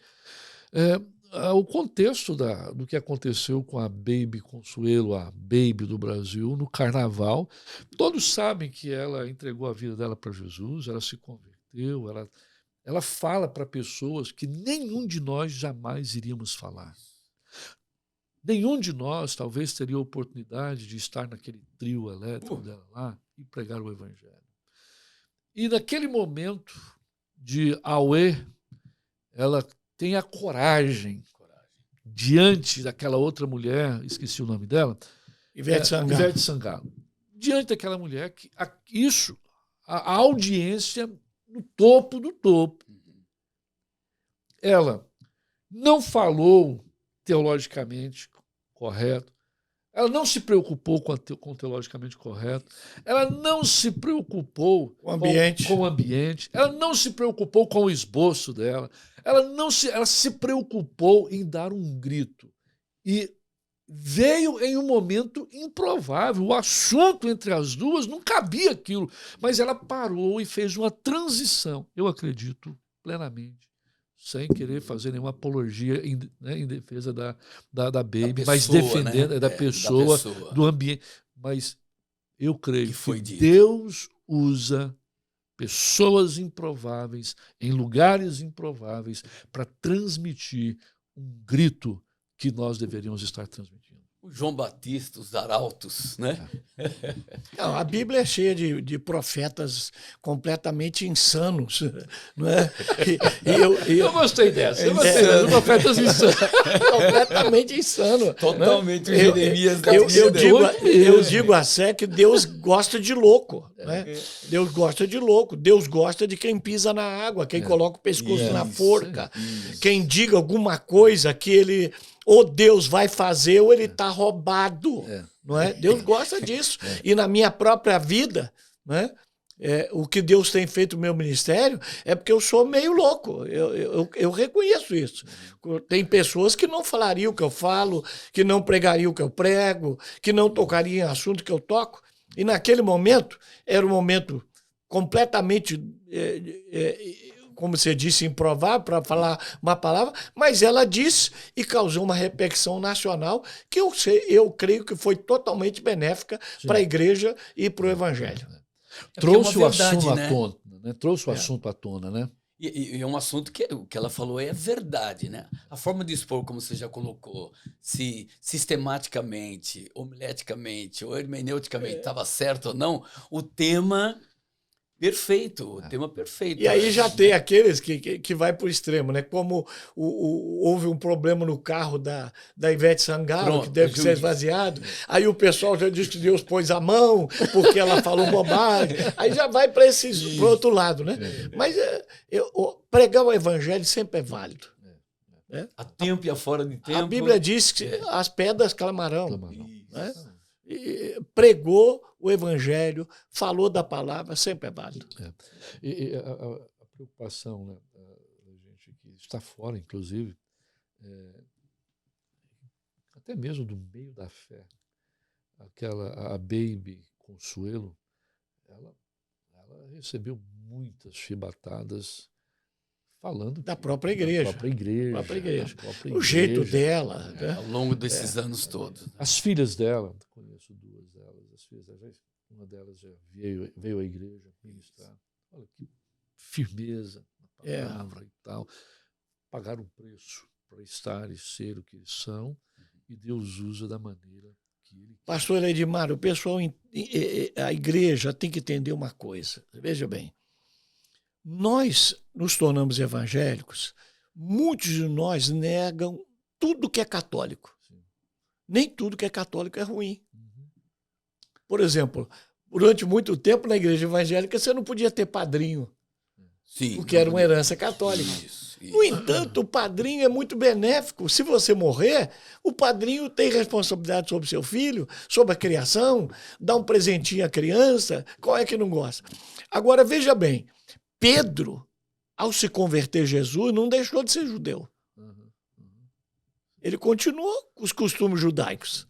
o contexto do que aconteceu com a Baby Consuelo, a Baby do Brasil, no Carnaval. Todos sabem que ela entregou a vida dela para Jesus, ela se converteu, ela fala para pessoas que nenhum de nós jamais iríamos falar. Nenhum de nós talvez teria a oportunidade de estar naquele trio elétrico dela lá e pregar o Evangelho. E naquele momento de auê, ela tem a coragem, diante daquela outra mulher, esqueci o nome dela, Ivete Sangalo. Diante daquela mulher, a audiência no topo do topo. Ela não falou teologicamente correto, Ela não se preocupou com o teologicamente correto. Ela não se preocupou O ambiente. com o ambiente. Ela não se preocupou com o esboço dela. Ela se preocupou em dar um grito. E veio em um momento improvável. O assunto entre as duas não cabia aquilo. Mas ela parou e fez uma transição. Eu acredito plenamente, sem querer fazer nenhuma apologia em defesa da Baby, mas defendendo, né? da pessoa, do ambiente. Mas eu creio que Deus usa pessoas improváveis em lugares improváveis para transmitir um grito que nós deveríamos estar transmitindo. O João Batista, os arautos, né? Não, a Bíblia é cheia de profetas completamente insanos, não é? Eu gostei dessa. Eu gostei dessa. Profetas insanos. Completamente insano. Totalmente. Né? Jeremias eu digo a sé que Deus gosta de louco. Né? Deus gosta de louco. Deus gosta de quem pisa na água, quem coloca o pescoço na forca, quem diga alguma coisa que ele... ou Deus vai fazer ou ele está roubado. Não é? Deus gosta disso. E na minha própria vida, né, o que Deus tem feito no meu ministério é porque eu sou meio louco. Eu reconheço isso. Tem pessoas que não falariam o que eu falo, que não pregariam o que eu prego, que não tocariam em assunto que eu toco. E naquele momento, era um momento completamente... como você disse, improvável para falar uma palavra, mas ela disse e causou uma repercussão nacional que eu creio que foi totalmente benéfica para a igreja e para o evangelho. Trouxe o assunto à tona, né? Trouxe o assunto à tona, né? E é um assunto que o que ela falou é verdade, né? A forma de expor, como você já colocou, se sistematicamente, homileticamente ou hermeneuticamente estava certo ou não, o tema... perfeito, o tema perfeito. E aí já tem aqueles que vai para o extremo, né? Como houve um problema no carro da Ivete Sangalo, que deve ser esvaziado. Aí o pessoal já diz que Deus pôs a mão, porque ela falou bobagem. Aí já vai para o outro lado, né? Mas pregar o evangelho sempre é válido. A tempo e a fora de tempo. A Bíblia diz que as pedras clamarão. Né? Pregou o evangelho, falou da palavra, sempre é válido. E a preocupação, né, da gente que está fora, inclusive, até mesmo do meio da fé, a Baby Consuelo, ela recebeu muitas chibatadas falando da própria igreja. O jeito dela. Né? Ao longo desses anos todos. As filhas dela, conheço duas delas, as filhas dela, uma delas já veio à igreja ministrar. Olha que firmeza na palavra e tal. Pagaram um preço para estar e ser o que eles são, e Deus usa da maneira que ele quer. Pastor Edmar, o pessoal, a igreja tem que entender uma coisa. Veja bem. Nós nos tornamos evangélicos, muitos de nós negam tudo que é católico. Sim. Nem tudo que é católico é ruim. Por exemplo, durante muito tempo na igreja evangélica você não podia ter padrinho, porque era uma herança católica. Isso. No entanto, o padrinho é muito benéfico. Se você morrer, o padrinho tem responsabilidade sobre seu filho, sobre a criação, dá um presentinho à criança, qual é que não gosta? Agora, veja bem, Pedro, ao se converter a Jesus, não deixou de ser judeu. Ele continuou com os costumes judaicos.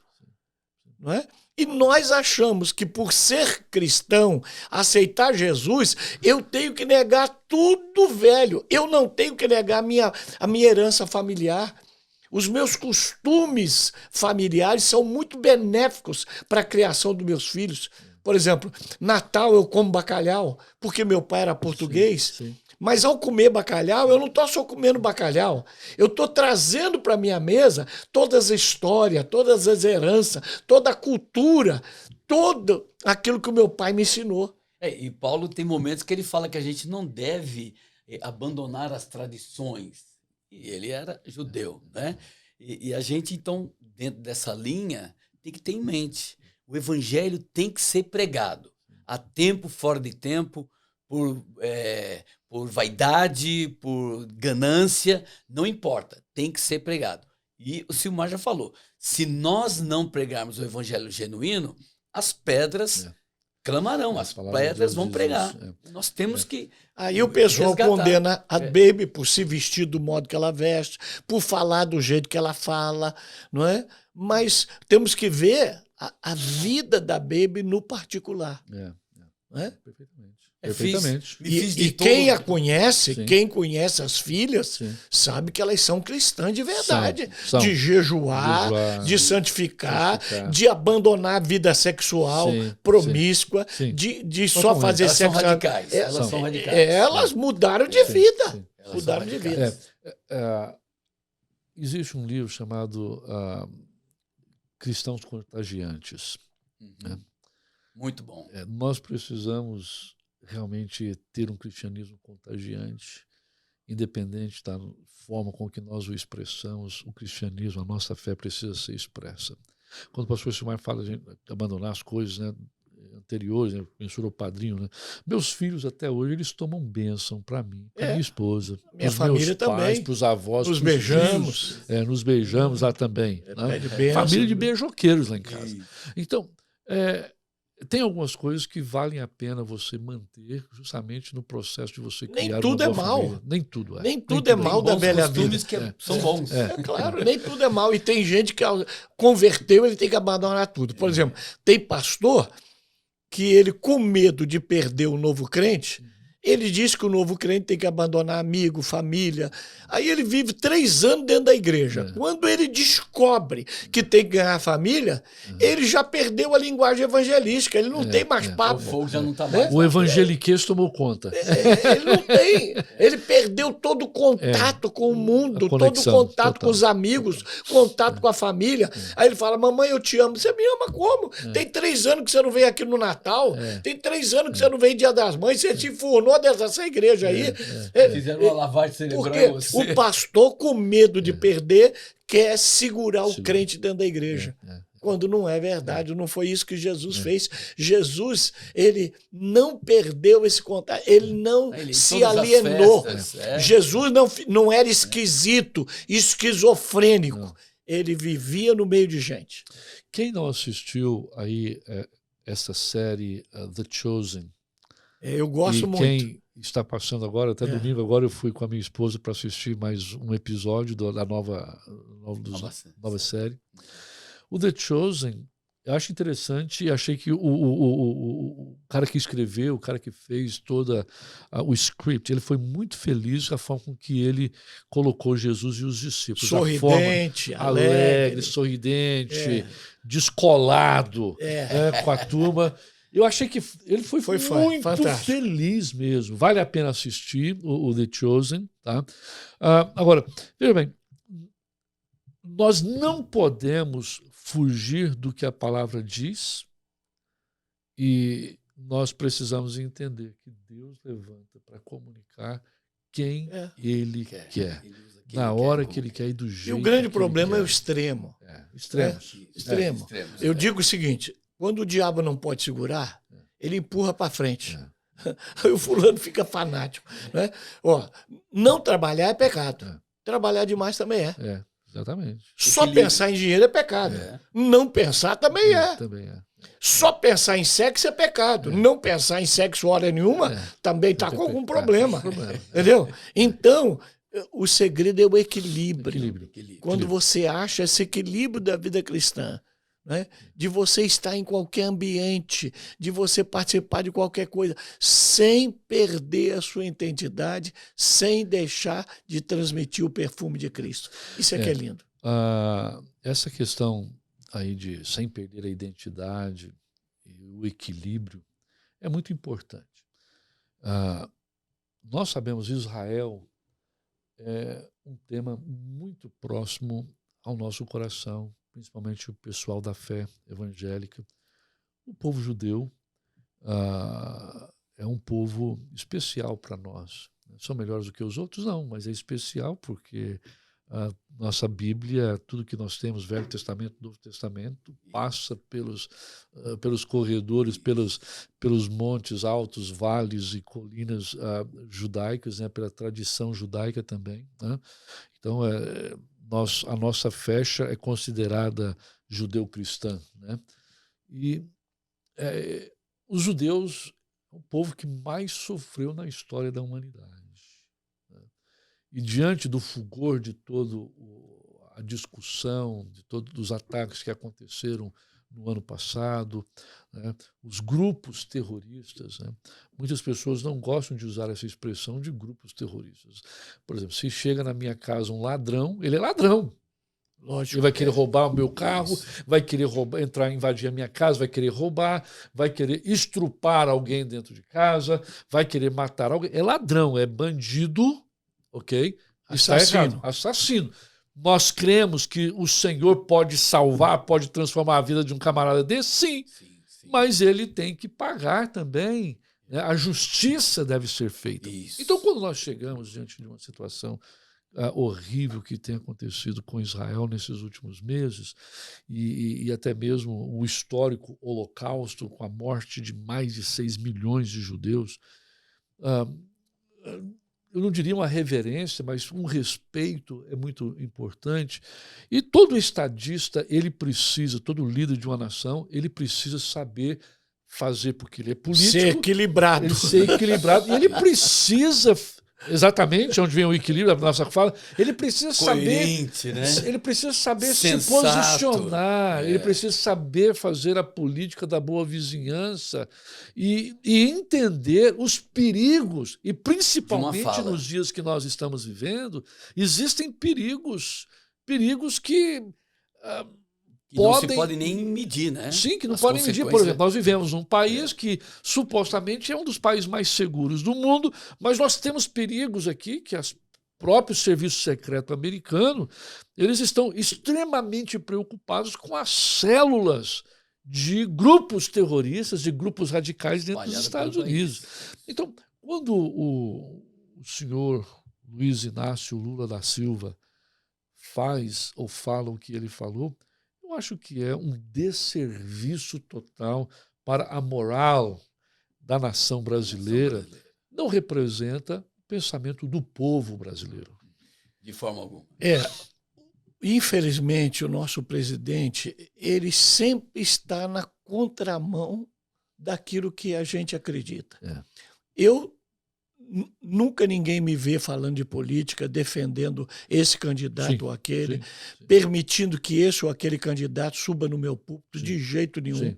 Não é? E nós achamos que por ser cristão, aceitar Jesus, eu tenho que negar tudo velho. Eu não tenho que negar a minha herança familiar. Os meus costumes familiares são muito benéficos para a criação dos meus filhos. Por exemplo, Natal eu como bacalhau, porque meu pai era português, sim. Mas ao comer bacalhau, eu não estou só comendo bacalhau, eu estou trazendo para a minha mesa todas as histórias, todas as heranças, toda a cultura, todo aquilo que o meu pai me ensinou. E Paulo tem momentos que ele fala que a gente não deve abandonar as tradições. E ele era judeu, né? E a gente, então, dentro dessa linha, tem que ter em mente. O evangelho tem que ser pregado a tempo, fora de tempo, por vaidade, por ganância, não importa, tem que ser pregado. E o Silmar já falou, se nós não pregarmos o evangelho genuíno, as pedras clamarão, as pedras vão pregar. Nós temos que Aí o pessoal resgatar. condena a Baby por se vestir do modo que ela veste, por falar do jeito que ela fala, não é? Mas temos que ver a vida da Baby no particular. Não é? Perfeitamente. Perfeitamente. E quem a conhece, Sim. quem conhece as filhas, Sim. sabe que elas são cristãs de verdade. São. De jejuar, de santificar, de abandonar a vida sexual Sim. promíscua, Sim. de só Totalmente. fazer Elas são sexo. radicais. Elas são radicais. Elas mudaram de vida. Sim. Mudaram de vida. Existe um livro chamado Cristãos Contagiantes. Né? Muito bom. Nós precisamos realmente ter um cristianismo contagiante, independente da forma com que nós o expressamos. O cristianismo, a nossa fé precisa ser expressa. Quando o pastor Silmar fala de abandonar as coisas, né, anteriores, né, mencionou o padrinho, né? Meus filhos até hoje eles tomam bênção para mim, para minha esposa, Minha pros família meus pais, também. para os avós, Nos pros beijamos. filhos. Nos beijamos lá também. Né? Pede bênção. Família de beijoqueiros lá em casa. Então, tem algumas coisas que valem a pena você manter justamente no processo de você criar Nem tudo uma é boa mal. família. Nem tudo é. Nem tudo é mal da Bons velha costumes vida. que são bons. Claro, nem tudo é mal. E tem gente que converteu, ele tem que abandonar tudo. Por exemplo, tem pastor que ele, com medo de perder o novo crente, ele diz que o novo crente tem que abandonar amigo, família. Aí ele vive 3 anos dentro da igreja. Quando ele descobre que tem que ganhar a família, ele já perdeu a linguagem evangelística. Ele não tem mais O papo. fogo já não está mais. O evangeliquez tomou conta. Ele não tem. Ele perdeu todo o contato com o mundo, a conexão, todo o contato total. com os amigos, contato com a família. Aí ele fala, mamãe, eu te amo. Você me ama como? Tem 3 anos que você não veio aqui no Natal. Tem 3 anos que você não veio Dia das Mães. Você se enfurnou dessa igreja aí. Fizeram uma lavagem cerebral Porque em você. o pastor, com medo de perder, quer segurar o crente dentro da igreja. Quando não é verdade, não foi isso que Jesus fez. Jesus, ele não perdeu esse contato, ele não Ele, em se todas as alienou. festas, Jesus não era esquisito, esquizofrênico. Ele vivia no meio de gente. Quem não assistiu aí essa série The Chosen? Eu gosto muito. Quem está passando agora, até domingo, agora eu fui com a minha esposa para assistir mais um episódio da nova série. O The Chosen, eu acho interessante, e achei que o cara que escreveu, o cara que fez todo o script, ele foi muito feliz com a forma com que ele colocou Jesus e os discípulos. Sorridente, alegre, sorridente, descolado, com a turma. Eu achei que ele foi muito fantástico. feliz mesmo. Vale a pena assistir o The Chosen. Tá? Agora, veja bem, nós não podemos fugir do que a palavra diz e nós precisamos entender que Deus levanta para comunicar quem Ele quer. Na hora que Ele quer e do jeito. E o grande que problema é Ele o extremo. Extremos. Extremo. Eu digo o seguinte: quando o diabo não pode segurar, ele empurra para frente. Aí o fulano fica fanático. Né? Não trabalhar é pecado. Trabalhar demais também é. Exatamente. Só pensar em dinheiro é pecado. Não pensar também é. Também é. Só pensar em sexo é pecado. Não pensar em sexo hora nenhuma também está com algum problema. Entendeu? Então, o segredo é o equilíbrio. Quando você acha esse equilíbrio da vida cristã, né? De você estar em qualquer ambiente, de você participar de qualquer coisa, sem perder a sua identidade, sem deixar de transmitir o perfume de Cristo. Isso é que é lindo. Essa questão aí de sem perder a identidade e o equilíbrio é muito importante. Nós sabemos, Israel é um tema muito próximo ao nosso coração, principalmente o pessoal da fé evangélica. O povo judeu é um povo especial para nós. São melhores do que os outros? Não, mas é especial porque a nossa Bíblia, tudo que nós temos, Velho Testamento, Novo Testamento, passa pelos corredores, pelos montes altos, vales e colinas judaicas, né, pela tradição judaica também. Né? Então, a nossa fé é considerada judeu-cristã, né? E os judeus é o povo que mais sofreu na história da humanidade, né? E diante do fulgor de todo a discussão, de todos os ataques que aconteceram no ano passado, né, os grupos terroristas, né, muitas pessoas não gostam de usar essa expressão de grupos terroristas. Por exemplo, se chega na minha casa um ladrão, ele é ladrão. Lógico, ele vai querer roubar o meu carro, vai querer entrar, invadir a minha casa, vai querer roubar, vai querer estrupar alguém dentro de casa, vai querer matar alguém. É ladrão, é bandido, ok? Assassino. Assassino. Nós cremos que o Senhor pode salvar, pode transformar a vida de um camarada desse? Sim. Mas ele tem que pagar também, né? A justiça deve ser feita. Isso. Então, quando nós chegamos diante de uma situação horrível que tem acontecido com Israel nesses últimos meses, e até mesmo o histórico holocausto, com a morte de mais de 6 milhões de judeus, eu não diria uma reverência, mas um respeito é muito importante. E todo estadista, todo líder de uma nação, ele precisa saber fazer, porque ele é político. Ser equilibrado. E ele precisa, exatamente onde vem o equilíbrio da nossa fala, ele precisa coerente, né? Ele precisa saber sensato, se posicionar, ele precisa saber fazer a política da boa vizinhança e entender os perigos, e principalmente nos dias que nós estamos vivendo, existem perigos que não se pode nem medir, né? Sim, que não podem medir. Por exemplo, nós vivemos num país que supostamente é um dos países mais seguros do mundo, mas nós temos perigos aqui que os próprios serviços secretos americanos, eles estão extremamente preocupados com as células de grupos terroristas, de grupos radicais dentro dos Estados Unidos. Então, quando o senhor Luiz Inácio Lula da Silva faz ou fala o que ele falou, eu acho que é um desserviço total para a moral da nação brasileira. Não representa o pensamento do povo brasileiro. De forma alguma. Infelizmente, o nosso presidente, ele sempre está na contramão daquilo que a gente acredita. Nunca ninguém me vê falando de política, defendendo esse candidato ou aquele, permitindo que esse ou aquele candidato suba no meu púlpito, de jeito nenhum,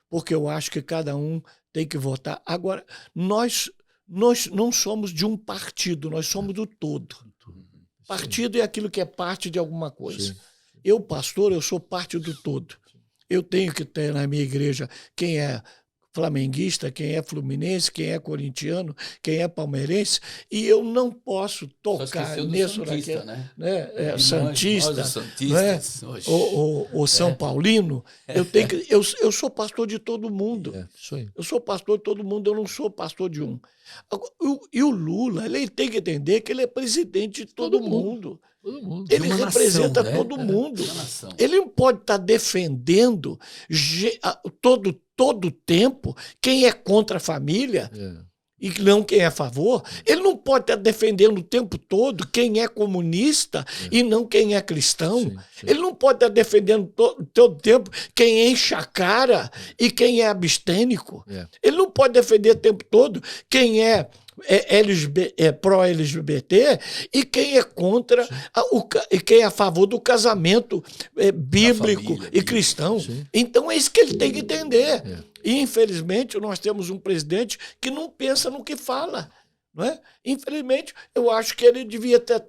porque eu acho que cada um tem que votar. Agora, nós não somos de um partido, nós somos do todo. Partido é aquilo que é parte de alguma coisa. Eu, pastor, eu sou parte do todo. Eu tenho que ter na minha igreja quem é flamenguista, quem é fluminense, quem é corintiano, quem é palmeirense, e eu não posso tocar nisso, naquilo, né? Santista, nós santistas, né? O São Paulino. Eu sou pastor de todo mundo. Eu sou pastor de todo mundo, eu não sou pastor de um. E o Lula, ele tem que entender que ele é presidente de todo mundo. Ele representa todo mundo. Ele não pode estar defendendo todo o tempo quem é contra a família e não quem é a favor. Ele não pode estar defendendo o tempo todo quem é comunista e não quem é cristão. Ele não pode estar defendendo todo o tempo quem enche a cara e quem é abstênico. Ele não pode defender o tempo todo quem é pró-LGBT e quem é contra e quem é a favor do casamento bíblico e cristão. Então é isso que ele tem que entender. E, infelizmente, nós temos um presidente que não pensa no que fala. Não é? Infelizmente, eu acho que ele devia ter...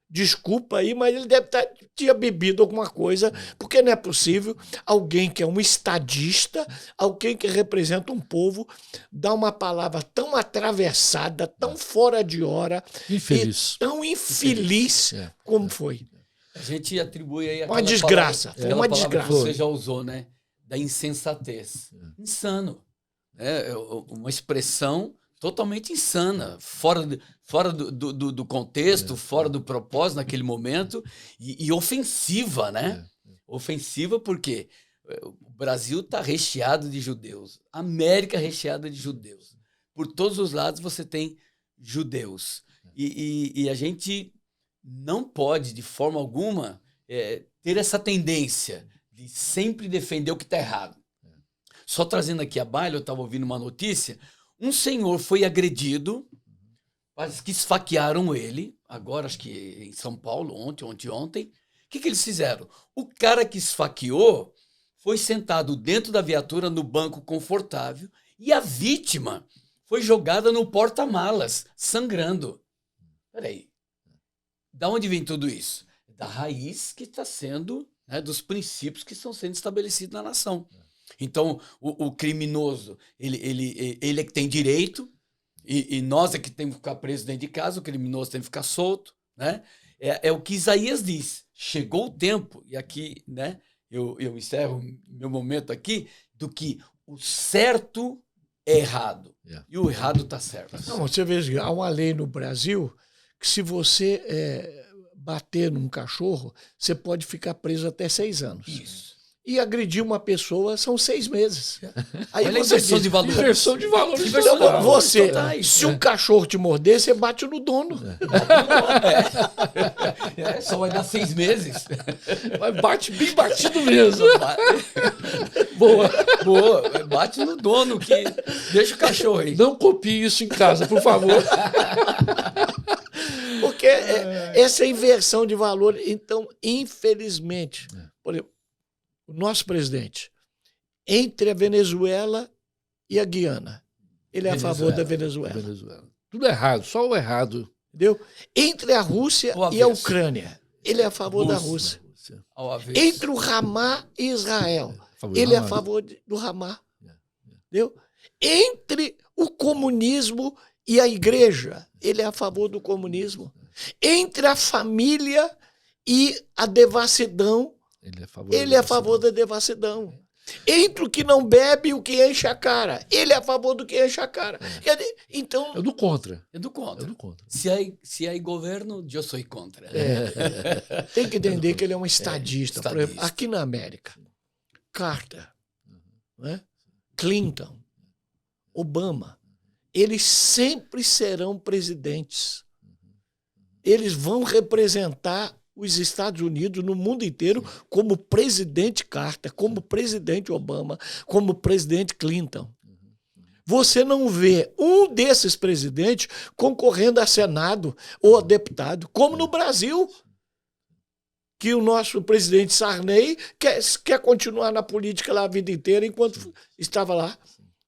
desculpa aí, mas ele deve ter bebido alguma coisa, porque não é possível alguém que é um estadista, alguém que representa um povo, dar uma palavra tão atravessada, tão fora de hora, infeliz. E tão infeliz como foi. A gente atribui aí uma desgraça. Foi uma desgraça. Que você já usou, né? Da insensatez. Insano. É uma expressão totalmente insana, fora do contexto, fora do propósito naquele momento, e ofensiva, né? Ofensiva porque o Brasil está recheado de judeus, a América recheada de judeus. Por todos os lados você tem judeus. E a gente não pode, de forma alguma, ter essa tendência de sempre defender o que está errado. Só trazendo aqui a baila, eu estava ouvindo uma notícia, um senhor foi agredido, parece que esfaquearam ele, agora acho que em São Paulo, ontem. O que eles fizeram? O cara que esfaqueou foi sentado dentro da viatura, no banco confortável, e a vítima foi jogada no porta-malas, sangrando. Peraí, da onde vem tudo isso? Da raiz que está sendo, né, dos princípios que estão sendo estabelecidos na nação. Então, o criminoso, ele é que tem direito, e nós é que temos que ficar presos dentro de casa, o criminoso tem que ficar solto, né? É o que Isaías diz. Chegou o tempo, e aqui, né, eu encerro meu momento aqui, do que o certo é errado, e o errado está certo. Não, você vê, há uma lei no Brasil que se você bater num cachorro, você pode ficar preso até 6 anos. Isso. E agredir uma pessoa são 6 meses. Aí Olha a você inversão diz, de valores. Inversão de valores. Inversão de total. valores você, totais. se um cachorro te morder, você bate no dono. Só vai dar 6 meses. Mas bate bem batido mesmo. Boa. Boa, bate no dono, que deixa o cachorro aí. Não copie isso em casa, por favor. Porque essa inversão de valor, então, infelizmente, por exemplo, o nosso presidente, entre a Venezuela e a Guiana, ele é a favor da Venezuela. Tudo errado, só o errado. Entendeu? Entre a Rússia e a Ucrânia, ele é a favor da Rússia. Entre o Hamas e Israel, ele é a favor do Hamas. Entendeu? Entre o comunismo e a igreja, ele é a favor do comunismo. Entre a família e a devassidão, ele é a favor da devassidão. Entre o que não bebe e o que enche a cara, ele é a favor do que enche a cara. Então, É do contra. É do contra. É do contra. Se há governo, eu sou contra. tem que entender que ele é um estadista. Por exemplo, estadista. aqui na América, Carter, né? Clinton, Obama, eles sempre serão presidentes. Eles vão representar os Estados Unidos no mundo inteiro como presidente Carter, como presidente Obama, como presidente Clinton. Você não vê um desses presidentes concorrendo a Senado ou a deputado, como no Brasil, que o nosso presidente Sarney quer continuar na política lá a vida inteira enquanto estava lá,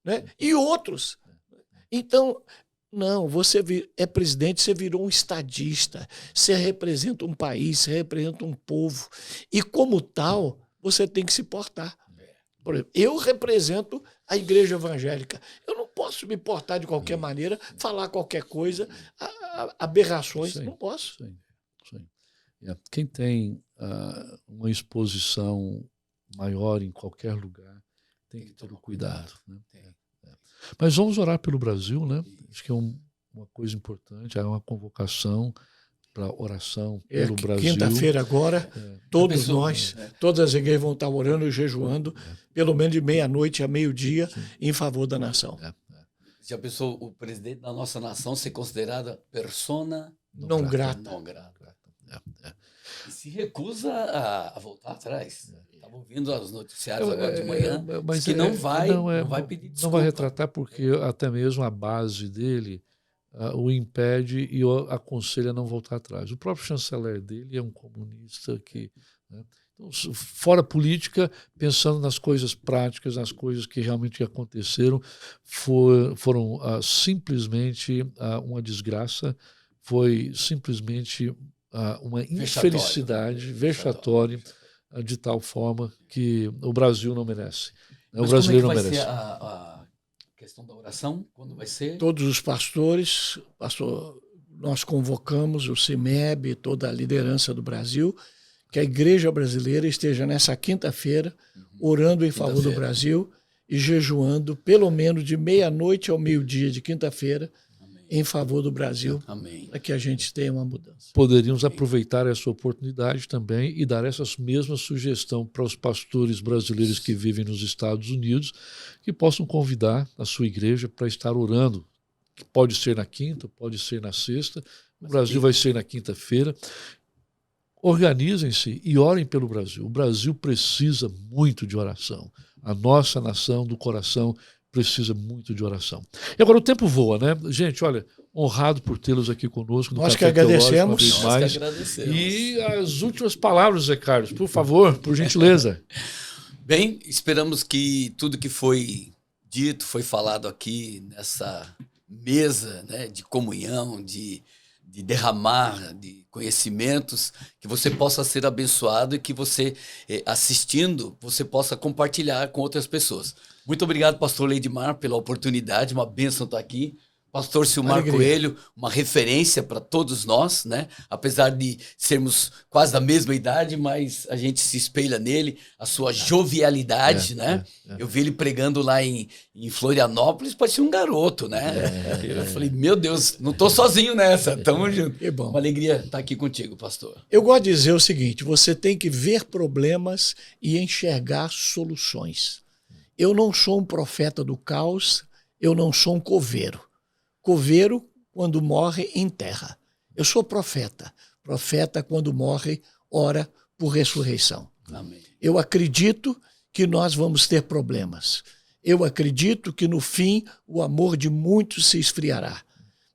né? E outros. Então, não, você é presidente, você virou um estadista, você representa um país, você representa um povo, e como tal, você tem que se portar. Por exemplo, eu represento a igreja evangélica. Eu não posso me portar de qualquer maneira, falar qualquer coisa, aberrações, não posso. Sim. Quem tem uma exposição maior em qualquer lugar tem que ter o cuidado. Né? Mas vamos orar pelo Brasil, né? Acho que é uma coisa importante, é uma convocação para oração pelo Brasil. Quinta-feira agora, todos nós, todas as igrejas vão estar orando e jejuando, pelo menos de meia-noite a meio-dia, em favor da nação. Já pensou o presidente da nossa nação ser considerada persona não grata? Não grata. E se recusa a voltar atrás. Estava ouvindo os noticiários agora de manhã, mas que não vai pedir desculpa. Não vai retratar porque até mesmo a base dele o impede e o aconselha a não voltar atrás. O próprio chanceler dele é um comunista que... Né, então, fora política, pensando nas coisas práticas, nas coisas que realmente aconteceram, foram simplesmente uma desgraça, foi simplesmente uma infelicidade vexatória de tal forma que o Brasil não merece. O brasileiro não merece. Mas como é que vai ser a questão da oração? Quando vai ser? Todos os pastores, nós convocamos o CIMEB, toda a liderança do Brasil, que a igreja brasileira esteja nessa quinta-feira orando em favor do Brasil e jejuando pelo menos de meia-noite ao meio-dia de quinta-feira em favor do Brasil, para que a gente tenha uma mudança. Poderíamos aproveitar essa oportunidade também e dar essa mesma sugestão para os pastores brasileiros que vivem nos Estados Unidos, que possam convidar a sua igreja para estar orando, que pode ser na quinta, pode ser na sexta, O Brasil vai ser na quinta-feira. Organizem-se e orem pelo Brasil. O Brasil precisa muito de oração. A nossa nação do coração precisa muito de oração. E agora o tempo voa, né? Gente, olha, honrado por tê-los aqui conosco. Nós que agradecemos. Nós que agradecemos. E as últimas palavras, Zé Carlos, por favor, por gentileza. Bem, esperamos que tudo que foi dito, foi falado aqui nessa mesa, né, de comunhão, de derramar de conhecimentos, que você possa ser abençoado e que você, assistindo, você possa compartilhar com outras pessoas. Muito obrigado, pastor Leidmar, pela oportunidade, uma bênção estar aqui. Pastor Silmar Coelho, uma referência para todos nós, né? Apesar de sermos quase da mesma idade, mas a gente se espelha nele, a sua jovialidade, né? Eu vi ele pregando lá em Florianópolis, parecia um garoto, né? Eu falei, meu Deus, não estou sozinho nessa, tamo junto. Que bom. Uma alegria estar aqui contigo, pastor. Eu gosto de dizer o seguinte, você tem que ver problemas e enxergar soluções. Eu não sou um profeta do caos, eu não sou um coveiro. Coveiro, quando morre, enterra. Eu sou profeta. Profeta, quando morre, ora por ressurreição. Amém. Eu acredito que nós vamos ter problemas. Eu acredito que, no fim, o amor de muitos se esfriará.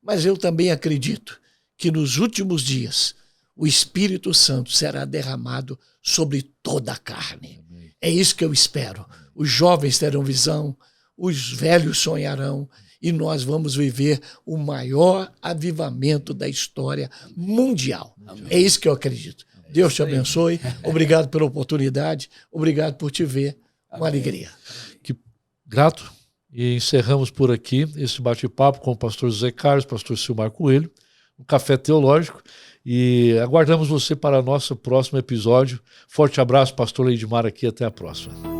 Mas eu também acredito que, nos últimos dias, o Espírito Santo será derramado sobre toda a carne. Amém. É isso que eu espero. Os jovens terão visão, os velhos sonharão, e nós vamos viver o maior avivamento da história mundial. Amém. É isso que eu acredito. Deus te abençoe. Obrigado pela oportunidade. Obrigado por te ver. Uma alegria. Que grato. E encerramos por aqui esse bate-papo com o pastor Zé Carlos, pastor Silmar Coelho, um Café Teológico. E aguardamos você para o nosso próximo episódio. Forte abraço, pastor Leidmar, aqui. Até a próxima.